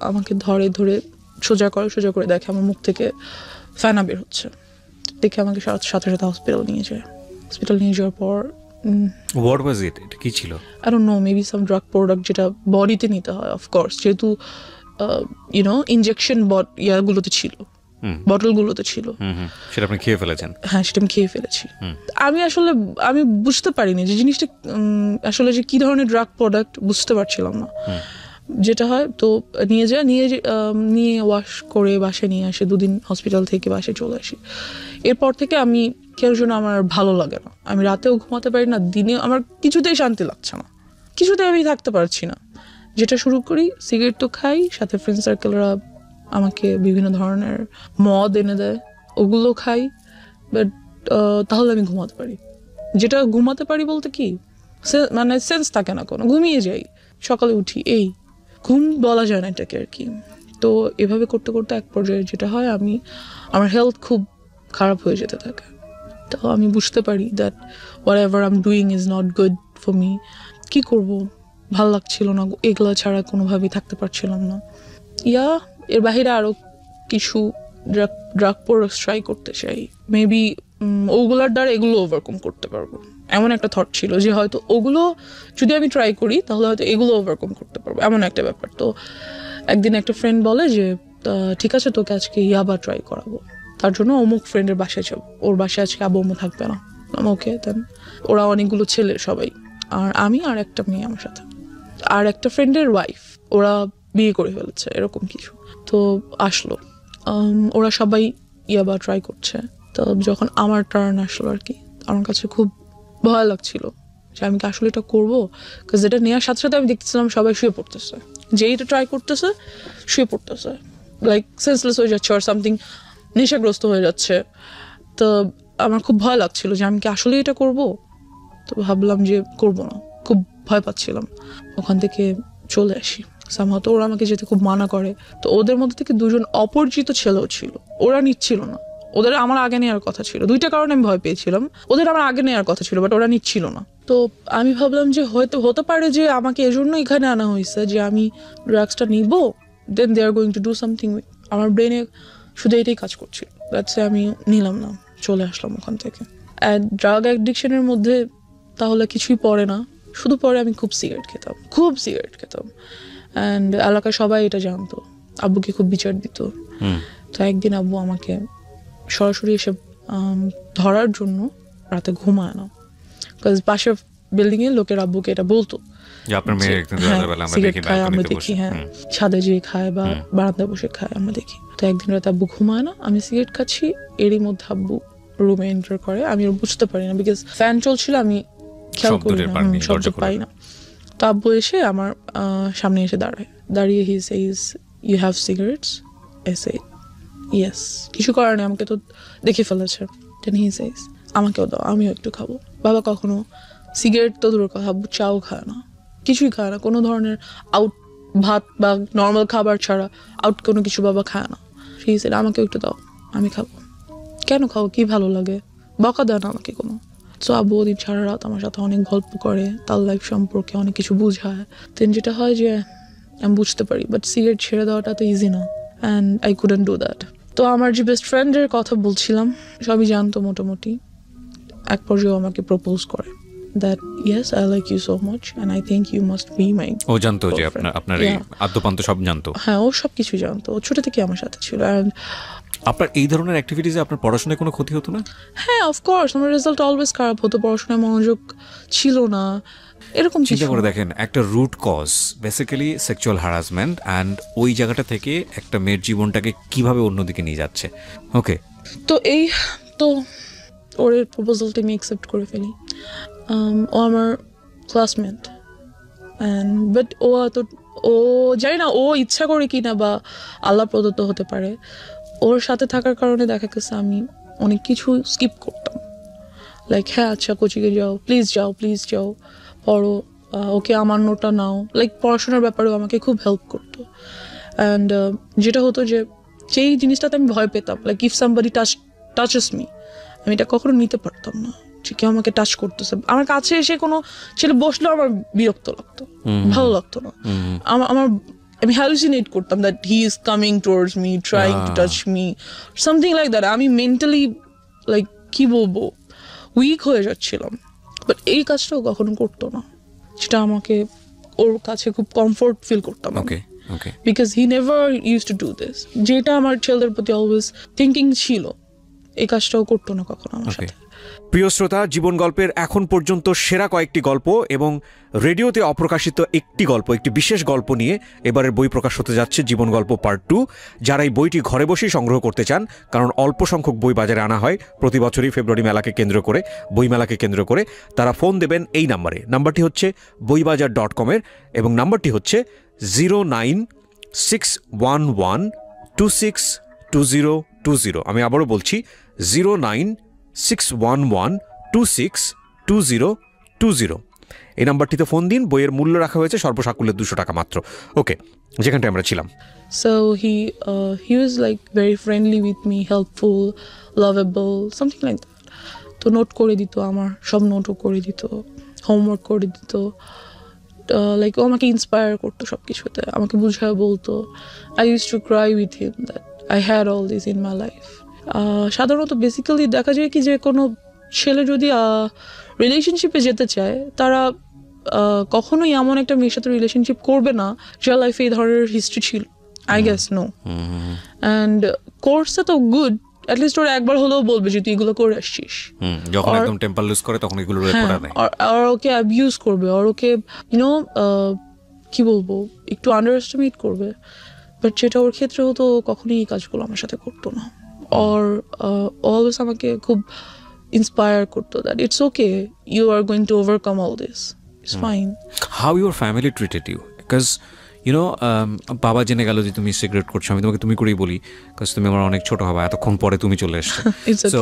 আমাকে ধরে সোজা করে দেখে আমার মুখ থেকে ফেনা বের হচ্ছে। দেখে আমাকে সাথে হসপিটাল নিয়ে যাওয়ার পর হোয়াট ওয়াজ ইট? এটা কি ছিল? I don't know, maybe some drug product যেটা বডিতে নিতে হয়, অফকোর্স, যেহেতু ইনজেকশন ইয়াগুলোতে ছিল, বটলগুলোতে ছিল। সেটা আপনি খেয়ে ফেলেছেন? হ্যাঁ, সেটা আমি খেয়ে ফেলেছি। আমি বুঝতে পারিনি যে জিনিসটা আসলে যে কি ধরনের ড্রাগ প্রোডাক্ট, বুঝতে পারছিলাম না। যেটা হয় তো নিয়ে ওয়াশ করে বাসায় নিয়ে আসে, 2 দিন হসপিটাল থেকে বাসায় চলে আসি। এরপর থেকে আমি কেউ জন্য আমার ভালো লাগে না, আমি রাতেও ঘুমাতে পারি না, দিনে আমার কিছুতেই শান্তি লাগছে না, কিছুতেই আমি থাকতে পারছি না। যেটা শুরু করি, সিগারেট তো খাই, সাথে ফ্রেন্ড সার্কেলরা আমাকে বিভিন্ন ধরনের মদ এনে দেয়, ওগুলো খাই, বাট তাহলে আমি ঘুমাতে পারি। যেটা ঘুমাতে পারি বলতে কি, মানে সেন্স থাকে না কোনো, ঘুমিয়ে যাই, সকালে উঠি, এই ঘুম বলা যায় না এটাকে আর কি। তো এভাবে করতে করতে এক পর্যায়ে যেটা হয়, আমার হেলথ খুব খারাপ হয়ে যেতে থাকে। তো আমি বুঝতে পারি that whatever I am doing is not good for me. কী করবো, ভাল লাগছিল না, এগুলো ছাড়া কোনোভাবেই থাকতে পারছিলাম না। এর বাহিরে আরও কিছু ড্রাগ প্রোডাক্টস ট্রাই করতে চাই, মেবি ওগুলোর দ্বারা এগুলো ওভারকাম করতে পারবো, এমন একটা থট ছিল যে হয়তো ওগুলো যদি আমি ট্রাই করি তাহলে হয়তো এগুলো ওভারকাম করতে পারবো, এমন একটা ব্যাপার। তো একদিন একটা ফ্রেন্ড বলে যে ঠিক আছে, তোকে আজকে ইয়াবা ট্রাই করাবো, তার জন্য অমুক ফ্রেন্ডের বাসায় যাবো, ওর বাসায় আজকে আব্বু আম্মু থাকবে না। ওকে, দেন ওরা অনেকগুলো ছেলে সবাই, আর আমি আর একটা মেয়ে আমার সাথে, আর একটা ফ্রেন্ডের ওয়াইফ, ওরা বিয়ে করে ফেলেছে, এরকম কিছু। তো আসলো, ওরা সবাই ইয়াবা ট্রাই করছে। তো যখন আমার টার্ন আসলো আর কি, আমার কাছে খুব ভয় লাগছিল যে আমি কি আসলে এটা করবো, কারণ যেটা নেওয়ার সাথে সাথে আমি দেখতেছিলাম সবাই শুয়ে পড়তেছে, যেইটা ট্রাই করতেছে শুয়ে পড়তেছে, লাইক সেন্সলেস হয়ে যাচ্ছে আর সামথিং, নেশাগ্রস্ত হয়ে যাচ্ছে। তো আমার খুব ভয় লাগছিল যে আমি কি আসলে এটা করব। তো ভাবলাম যে করবো না, খুব ভয় পাচ্ছিলাম। ওখান থেকে চলে আসি সামহাও। ওরা আমাকে যেতে খুব মানা করে। তো ওদের মধ্যে থেকে 2জন অপরিচিত ছেলেও ছিল, ওরা নিচ্ছিল না, ওদের আমার আগে নেওয়ার কথা ছিল। 2টা কারণে আমি ভয় পেয়েছিলাম, ওদের আমার আগে নেওয়ার কথা ছিল, বাট ওরা নিচ্ছিল না। তো আমি ভাবলাম যে হয়তো হতে পারে যে আমাকে এজন্য এখানে আনা হয়েছে যে আমি ড্রাগসটা নিব, then they are going to do something. আমার ব্রেনে শুধু এটাই কাজ করছিল, দ্যাটস আমি নিলাম না, চলে আসলাম ওখান থেকে। অ্যান্ড ড্রাগ অ্যাডিকশনের মধ্যে তাহলে কিছুই পড়ে না, শুধু পরে আমি খুব সিগারেট খেতাম। অ্যান্ড এলাকায় সবাই এটা জানতো, আব্বুকে খুব বিচার দিত। তো একদিন আব্বু আমাকে সরাসরি এসে ধরার জন্য রাতে ঘুমায় না, বিকজ পাশের বিল্ডিংয়ে লোকের আব্বুকে এটা বলতো সিগারেট খায় আমরা দেখি, হ্যাঁ ছাদে যেয়ে খায় বা বারান্দায় বসে খায় আমরা দেখি। তো একদিন রাতে আব্বু ঘুমায় না, আমি সিগারেট খাচ্ছি, এরই মধ্যে আব্বু রুমে এন্টার করে। আমি বুঝতে পারি না, বিকজ ফ্যান চলছিল, আমি খেয়াল করি না, শব্দ পাই না। তো আব্বু এসে আমার সামনে এসে দাঁড়িয়ে he says, you have cigarettes? I say yes. কিছু করার নেই, আমাকে তো দেখে ফেলেছে। দেন হি সেইজ, আমাকেও দাও, আমিও একটু খাবো। বাবা কখনো সিগারেট তো দূরের কথা, আব্বু চাও খায় না, কিছুই খায় না, কোনো ধরনের আউট ভাত বা নর্মাল খাবার ছাড়া আউট কোনো কিছু বাবা খায় না। হি সেইড, আমাকে একটু দাও, আমি খাবো। কেন খাও, কি ভালো লাগে? বকা দেয় না আমাকে কোনো। সো আব্বু ওদিন সারা রাত আমার সাথে অনেক গল্প করে, তার লাইফ সম্পর্কে অনেক কিছু বুঝায়। দেন যেটা হয় যে আমি বুঝতে পারি, বাট সিগারেট ছেড়ে দেওয়াটা তো ইজি না, and I couldn't do that. তো আমার যে বেস্ট ফ্রেন্ডের কথা বলছিলাম, সবই জানতো মোটামুটি। এক পর্যায়ে আমাকে প্রপোজ করে that yes, I like you so much and I think you must be my ও জানতো যে আপনার এই আদ্যপান্ত সব জানতো? হ্যাঁ, ও সব কিছু জানতো, ও ছোট থেকে আমার সাথে ছিল। অ্যান্ড আপনার এই ধরনের অ্যাক্টিভিটিসে আপনার পড়াশোনায় কোনো ক্ষতি হতো না? হ্যাঁ, অফকোর্স, আমার রেজাল্ট অলওয়েজ খারাপ হতো, পড়াশোনায় মনোযোগ ছিল না, এরকম চিন্তা করে দেখেন, একটা root cause basically sexual harassment, and ওই জায়গাটা থেকে একটা মেয়ের জীবনটাকে কিভাবে অন্যদিকে নিয়ে যাচ্ছে। ওকে, তো ওর প্রপোজালটা আমি অ্যাকসেপ্ট করে ফেলি। ও আমার ক্লাসমেট, অ্যান্ড বাট ও জানি না ও ইচ্ছা করে কি না, বা আল্লাহ প্রদত্ত হতে পারে, ওর সাথে থাকার কারণে দেখা গেছে আমি অনেক কিছু স্কিপ করতাম। লাইক হ্যাঁ আচ্ছা কোচিংয়ে যাও, প্লিজ যাও পড়ো, ওকে আমার নোটটা নাও, লাইক পড়াশোনার ব্যাপারেও আমাকে খুব হেল্প করতো। অ্যান্ড যেটা হতো যে যেই জিনিসটাতে আমি ভয় পেতাম, like if somebody touches me, আমি এটা কখনো নিতে পারতাম না যে কেউ আমাকে টাচ করতেছে। আমার কাছে এসে কোনো ছেলে বসলেও আমার বিরক্ত লাগতো, ভালো লাগতো না। আমি হ্যালুসিনেট করতাম that he is coming towards me, trying to touch me, something like that. আমি মেন্টালি লাইক কি বলবো, উইক হয়ে যাচ্ছিলাম বাট এই কাজটাও কখনো করতো না, সেটা আমাকে ওর কাছে খুব কমফোর্ট ফিল করতাম। Okay okay, because he never use to do this, যেটা আমার ছেলেদের প্রতি অলওয়েজ থিঙ্কিং ছিল, এই কাজটাও করতো না কখনো আমার সাথে। প্রিয় শ্রোতা, জীবন গল্পের এখন পর্যন্ত সেরা কয়েকটি গল্প এবং রেডিওতে অপ্রকাশিত একটি গল্প, একটি বিশেষ গল্প নিয়ে এবারের বই প্রকাশ হতে যাচ্ছে জীবন গল্প পার্ট 2। যারা এই বইটি ঘরে বসেই সংগ্রহ করতে চান, কারণ অল্প সংখ্যক বই বাজারে আনা হয় প্রতি বছরই ফেব্রুয়ারি মেলাকে কেন্দ্র করে, বইমেলাকে কেন্দ্র করে, তারা ফোন দেবেন এই নাম্বারে। নাম্বারটি হচ্ছে boibajar.com-এর এবং নাম্বারটি হচ্ছে 09611262020। আমি আবারও বলছি 09611262020। এই নাম্বারটিতে ফোন দিন। বইয়ের মূল্য রাখা হয়েছে সর্বসাকুল্যে 200 টাকা মাত্র। ওকে, যেখানটায় আমরা ছিলাম। So he was like very friendly with me, helpful, lovable, something like that. তো নোট করে দিত, আমার সব নোটও করে দিত, হোমওয়ার্ক করে দিত, লাইক ও আমাকে ইন্সপায়ার করতো সব কিছুতে, আমাকে বুঝায় বলতো। I use to cry with him that I had all this in my life. সাধারণত বেসিক্যালি দেখা যায় কি যে কোনো ছেলে যদি রিলেশনশিপে যেতে চায়, তারা কখনোই এমন একটা মেয়ের সাথে রিলেশনশিপ করবে না যার লাইফে এই ধরনের হিস্ট্রি ছিল। I guess no. অ্যান্ড কোর্সটা তো গুড, অ্যাটলিস্ট ওরা একবার হলেও বলবে যে তুই এগুলো করে আসছিস। যখন একদম টেম্পার লুজ করে তখন এগুলো রেকর্ড নেয়, আর ওকে অ্যাবিউজ করবে, আর ওকে ইউনো কি বলবো, একটু আন্ডার এস্টিমেট করবে। বাট যেটা ওর ক্ষেত্রে হতো, কখনোই এই কাজগুলো আমার সাথে করতো না। আর অলওয়েজ আমাকে খুব ইন্সপায়ার করতো that it's okay, you are going to overcome all this, it's fine. How your family treated you? Because you know বাবা জেনে গেল যে তুমি সিগারেট করছো, আমি তোমাকে তুমি করেই বলি, বিকজ তুমি আমার অনেক ছোট হবা, এতক্ষণ পরে তুমি চলে এসছো। সো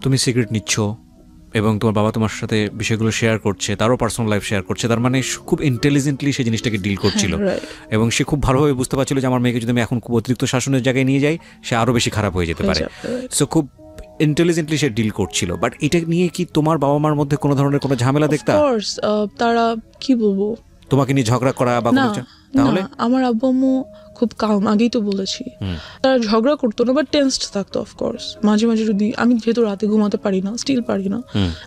তুমি সিগারেট নিচ্ছ এবং তোমার বাবা তোমার সাথে বিষয়গুলো শেয়ার করছে, তারও পার্সোনাল লাইফ শেয়ার করছে, তার মানে খুব ইন্টেলিজেন্টলি সেই জিনিসটাকে ডিল করছিল এবং সে খুব ভালোভাবে বুঝতে পারছিল যে আমার মেয়েকে যদি আমি এখন খুব অতিরিক্ত শাসনের জায়গায় নিয়ে যাই, সে আরও বেশি খারাপ হয়ে যেতে পারে। সো খুব ইন্টেলিজেন্টলি সে ডিল করছিল। বাট এটা নিয়ে কি তোমার বাবা মার মধ্যে কোনো ধরনের কোনো ঝামেলা দেখতা? তারা কি বলবো, তোমাকে নিয়ে ঝগড়া করা বা তাহলে? আমার আব্বু আম্মু খুব কাম, আগেই তো বলেছি, তারা ঝগড়া করতো না, বাট টেন্সড থাকতো অফকোর্স। মাঝে মাঝে যদি আমি যেহেতু রাতে ঘুমাতে পারি না, স্টিল পারি না,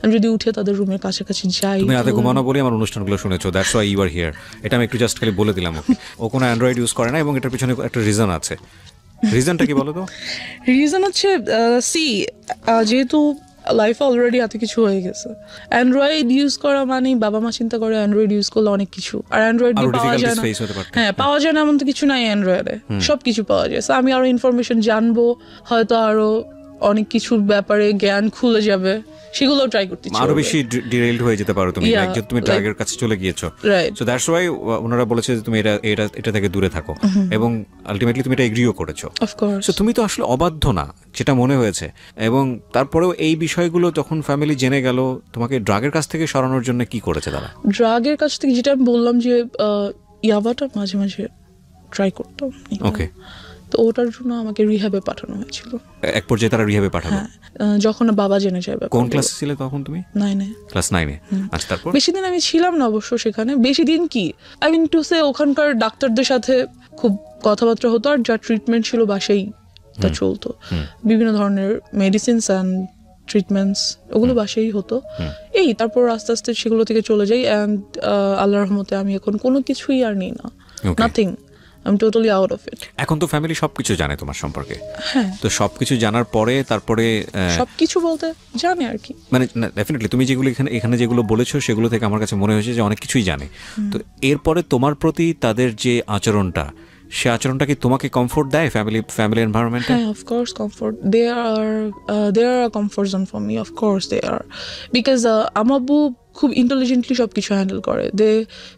আমি যদি উঠে তাদের রুমের কাছাকাছি যাই। তুমি রাতে ঘুমানো বলে আমার অনুষ্ঠানগুলো শুনেছো, that's why you are here. এটা আমি একটু জাস্ট খালি বলে দিলাম। ও কোনো অ্যান্ড্রয়েড ইউজ করে না এবং এটার পিছনে একটা রিজন আছে। রিজনটা কি বলো তো? রিজন হচ্ছে যেহেতু লাইফে অলরেডি এত কিছু হয়ে গেছে, অ্যান্ড্রয়েড ইউজ করা মানে বাবা মা চিন্তা করে অ্যান্ড্রয়েড ইউজ করলে অনেক কিছু, আর অ্যান্ড্রয়েড দিয়ে পাওয়া যায় না। হ্যাঁ, পাওয়া যায় না এমন তো কিছু নাই অ্যান্ড্রয়েডে, সবকিছু পাওয়া যায়। আমি আরো ইনফরমেশন জানবো, হয়তো আরো অনেক কিছুর ব্যাপারে জ্ঞান খুলে যাবে, সেগুলো ট্রাই করতে চাই। আরো বেশি ডিরেইলড হয়ে যেতে পারো তুমি, একজন তুমি ড্রাগের কাছে চলে গিয়েছো। সো দ্যাটস ওয়াই ওনারা বলেছে যে তুমি এটা থেকে দূরে থাকো এবং আলটিমেটলি তুমি এটা এগ্রিও করেছো। অফকোর্স। সো তুমি তো আসলে অবাধ্য না, যেটা মনে হয়েছে। এবং তারপরেও এই বিষয়গুলো যখন ফ্যামিলি জেনে গেল, তোমাকে ড্রাগের কাছ থেকে সরানোর জন্য কি করেছে তারা? ড্রাগের কাছ থেকে যেটা আমি বললাম যে ইয়াবাটা মাঝে মাঝে ট্রাই করতাম। ওকে। তো ওটার জন্য আমাকে রিহ্যাবে পাঠানো হয়েছিল। এক পর্যায়ে তারা রিহ্যাবে পাঠালো? যখন বাবা জেনে যায়। কোন ক্লাসে ছিলে তখন তুমি? 9-এ। ক্লাস 9-এ। আচ্ছা, তারপর? বেশি দিন আমি ছিলাম না অবশ্য সেখানে। বেশি দিন কি, আই মিন টু সে, ওখানকার ডাক্তারদের সাথে খুব কথাবার্তা হতো, আর যা ট্রিটমেন্ট ছিল বাসায় তা চলতো। বিভিন্ন ধরনের মেডিসিনস অ্যান্ড ট্রিটমেন্টস ওগুলো বাসায় হতো। এই তারপর আস্তে আস্তে সেগুলো থেকে চলে যাই। অ্যান্ড আল্লাহর রহমতে আমি এখন কোনো কিছুই আর নিই না, nothing. I'm totally out of it. এখন তো ফ্যামিলি সবকিছু জানে তোমার সম্পর্কে। হ্যাঁ, তো সবকিছু জানার পরে তারপরে সবকিছু বলতে জানে আর কি, মানে ডেফিনেটলি তুমি যেগুলো এখানে যেগুলো বলেছো সেগুলো থেকে আমার কাছে মনে হয়েছে যে অনেক কিছুই জানে। তো এরপরে তোমার প্রতি তাদের যে আচরণটা, সে আচরণটা কি তোমাকে কমফোর্ট দেয় ফ্যামিলি এনভায়রনমেন্টে? হ্যাঁ, of course comfort. They are a comfort zone for me, of course they are. Because আমার আব্বু খুব ইন্টেলিজেন্টলি সব কিছু হ্যান্ডেল করে। দে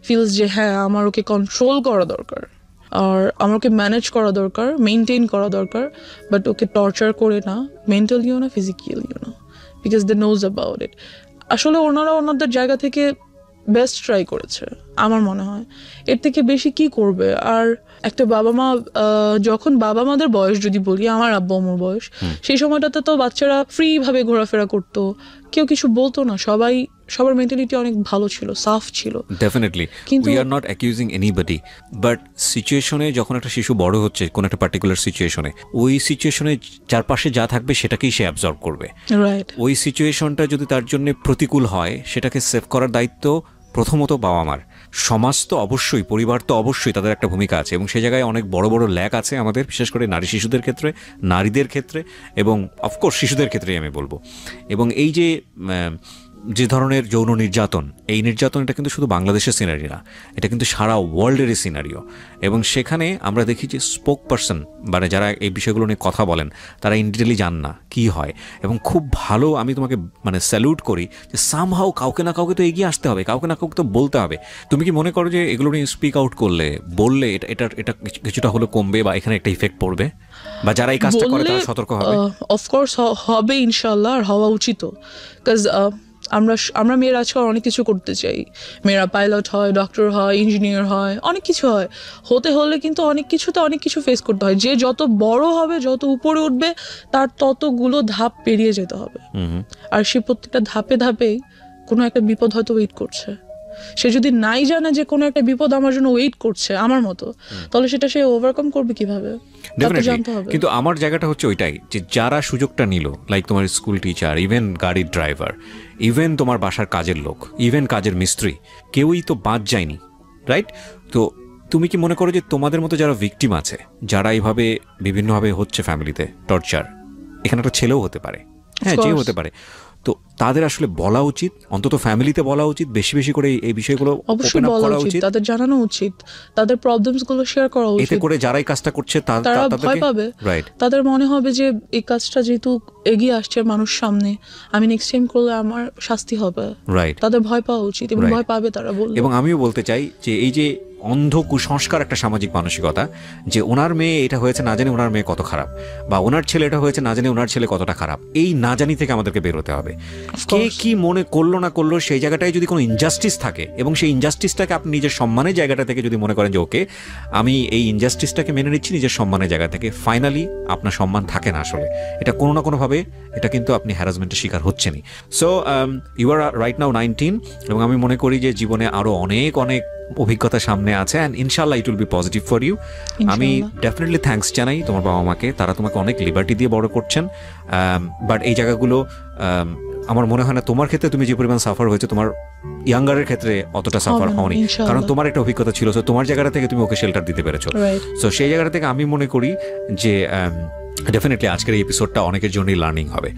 ফিলস যে হ্যাঁ, আমার ওকে কন্ট্রোল করা দরকার, আর আমাকে ম্যানেজ করা দরকার, মেনটেন করা দরকার, বাট ওকে টর্চার করে না, মেন্টালিও না, ফিজিক্যালিও না, because they knows about it. আসলে ওনারা ওনাদের জায়গা থেকে বেস্ট ট্রাই করেছে। আমার মনে হয় এর থেকে বেশি কি করবে। আর একটা বাবা মা যখন বাবা মাদের বয়স যদি বলি, আমার আব্বু আম্মুর বয়স, সেই সময়টাতে তো বাচ্চারা ফ্রি ভাবে ঘোরাফেরা করতো, কেউ কিছু বলতো না, সবার মেন্টালিটি অনেক ভালো ছিল, সাফ ছিল। Definitely we are not accusing anybody, but সিচুয়েশনে যখন একটা শিশু বড় হচ্ছে কোন একটা পার্টিকুলার সিচুয়েশনে, ওই সিচুয়েশনে চারপাশে যা থাকবে সেটাকেই সে অ্যাবজর্ব করবে। রাইট। ওই সিচুয়েশনটা যদি তার জন্য প্রতিকূল হয়, সেটাকে সেভ করার দায়িত্ব প্রথমত বাবা মার। সমাজ তো অবশ্যই, পরিবার তো অবশ্যই, তাদের একটা ভূমিকা আছে, এবং সে জায়গায় অনেক বড় বড় ল্যাক আছে আমাদের, বিশেষ করে নারী শিশুদের ক্ষেত্রে, নারীদের ক্ষেত্রে, এবং অফকোর্স শিশুদের ক্ষেত্রেই আমি বলবো। এবং এই যে ধরনের যৌন নির্যাতন, এই নির্যাতন এটা কিন্তু শুধু বাংলাদেশের সিনারি না, এটা কিন্তু সারা ওয়ার্ল্ডেরই সিনারিও। এবং সেখানে আমরা দেখি যে স্পোক পারসন, মানে যারা এই বিষয়গুলো নিয়ে কথা বলেন, তারা ইন ডিটেইলি জান না কী হয়। এবং খুব ভালো, আমি তোমাকে মানে স্যালুট করি যে সামহাও কাউকে না কাউকে তো এগিয়ে আসতে হবে, কাউকে না কাউকে তো বলতে হবে। তুমি কি মনে করো যে এগুলো নিয়ে স্পিক আউট বললে এটা কিছুটা হলো কমবে, বা এখানে একটা ইফেক্ট পড়বে, বা যারা এই কাজটা করে তারা সতর্ক হবে? অফকোর্স হবে ইনশাল্লাহ, আর হওয়া উচিত। বিকজ আমরা মেয়েরা আজকাল অনেক কিছু করতে চাই, মেয়েরা পাইলট হয়, ডক্টর হয়, ইঞ্জিনিয়ার হয়, অনেক কিছু হয়। হতে হলে কিন্তু অনেক কিছু ফেস করতে হয়। যে যত বড় হবে, যত উপরে উঠবে, তার ততগুলো ধাপ পেরিয়ে যেতে হবে। আর সে প্রত্যেকটা ধাপে ধাপেই কোনো একটা বিপদ হয়তো ওয়েট করছে। সে যদি নাই জানে যে কোনো একটা বিপদ আমার জন্য ওয়েট করছে আমার মতো, তাহলে সেটা সে ওভারকাম করবে কিভাবে, জানতে হবে। কিন্তু আমার জায়গাটা হচ্ছে ওইটাই, যে যারা সুযোগটা নিল, লাইক তোমার স্কুল টিচার, ইভেন গাড়ির ড্রাইভার, ইভেন তোমার বাসার কাজের লোক, ইভেন কাজের মিস্ত্রি, কেউই তো বাদ যায়নি, রাইট? তো তুমি কি মনে করো যে তোমাদের মতো যারা ভিকটিম আছে, যারা এইভাবে বিভিন্নভাবে হচ্ছে ফ্যামিলিতে টর্চার, এখানে একটা ছেলেও হতে পারে, হ্যাঁ, যে হতে পারে, তো তাদের আসলে বলা উচিত, অন্তত ফ্যামিলিতে বলা উচিত, বেশি বেশি করে এই বিষয়গুলো ওপেন আপ করা উচিত, তাদের জানানো উচিত, তাদের প্রবলেমস গুলো শেয়ার করা উচিত। এতে করে যারাই কাজটা করছে তারা ভয় পাবে, রাইট? তাদের মনে হবে যে এই কাজটা যেহেতু এগিয়ে আসছে মানুষ সামনে, আমি নেক্সট টাইম করলে আমার শাস্তি হবে, রাইট? তাদের ভয় পাওয়া উচিত, এবং ভয় পাবে তারা বলবে। এবং আমিও বলতে চাই যে এই যে অন্ধ কুসংস্কার একটা সামাজিক মানসিকতা, যে ওনার মেয়ে এটা হয়েছে না জানি ওনার মেয়ে কত খারাপ, বা ওনার ছেলে এটা হয়েছে না জানি ওনার ছেলে কতটা খারাপ, এই না জানি থেকে আমাদেরকে বের হতে হবে। কে কি মনে করলো না করলো, সেই জায়গাটায় যদি কোনো ইনজাস্টিস থাকে, এবং সেই ইনজাস্টিসটাকে আপনি নিজের সম্মানের জায়গাটা থেকে যদি মনে করেন যে ওকে আমি এই ইনজাস্টিসটাকে মেনে নিচ্ছি নিজের সম্মানের জায়গা থেকে, ফাইনালি আপনার সম্মান থাকে না আসলে, এটা কোনো না কোনোভাবে এটা কিন্তু আপনি হ্যারাসমেন্টের শিকার হচ্ছেনই। So you are right now 19, এবং আমি মনে করি যে জীবনে আরও অনেক অনেক অভিজ্ঞতা সামনে আছে, অ্যান্ড ইনশাল্লাহ it will be positive for you. আমি ডেফিনেটলি থ্যাঙ্কস জানাই তোমার বাবা মাকে, তারা তোমাকে অনেক লিবার্টি দিয়ে বড় করছেন, বাট এই জায়গাগুলো আমার মনে হয় না তোমার ক্ষেত্রে তুমি যে পরিমাণ সাফার হয়েছে, তোমার ইয়াঙ্গারের ক্ষেত্রে অতটা সাফার হওনি, কারণ তোমার একটা অভিজ্ঞতা ছিল, সো তোমার জায়গাটা থেকে তুমি ওকে শেল্টার দিতে পেরেছো। সো সেই জায়গাটা থেকে আমি মনে করি যে ডেফিনেটলি আজকের এই এপিসোডটা অনেকের জন্যই লার্নিং হবে।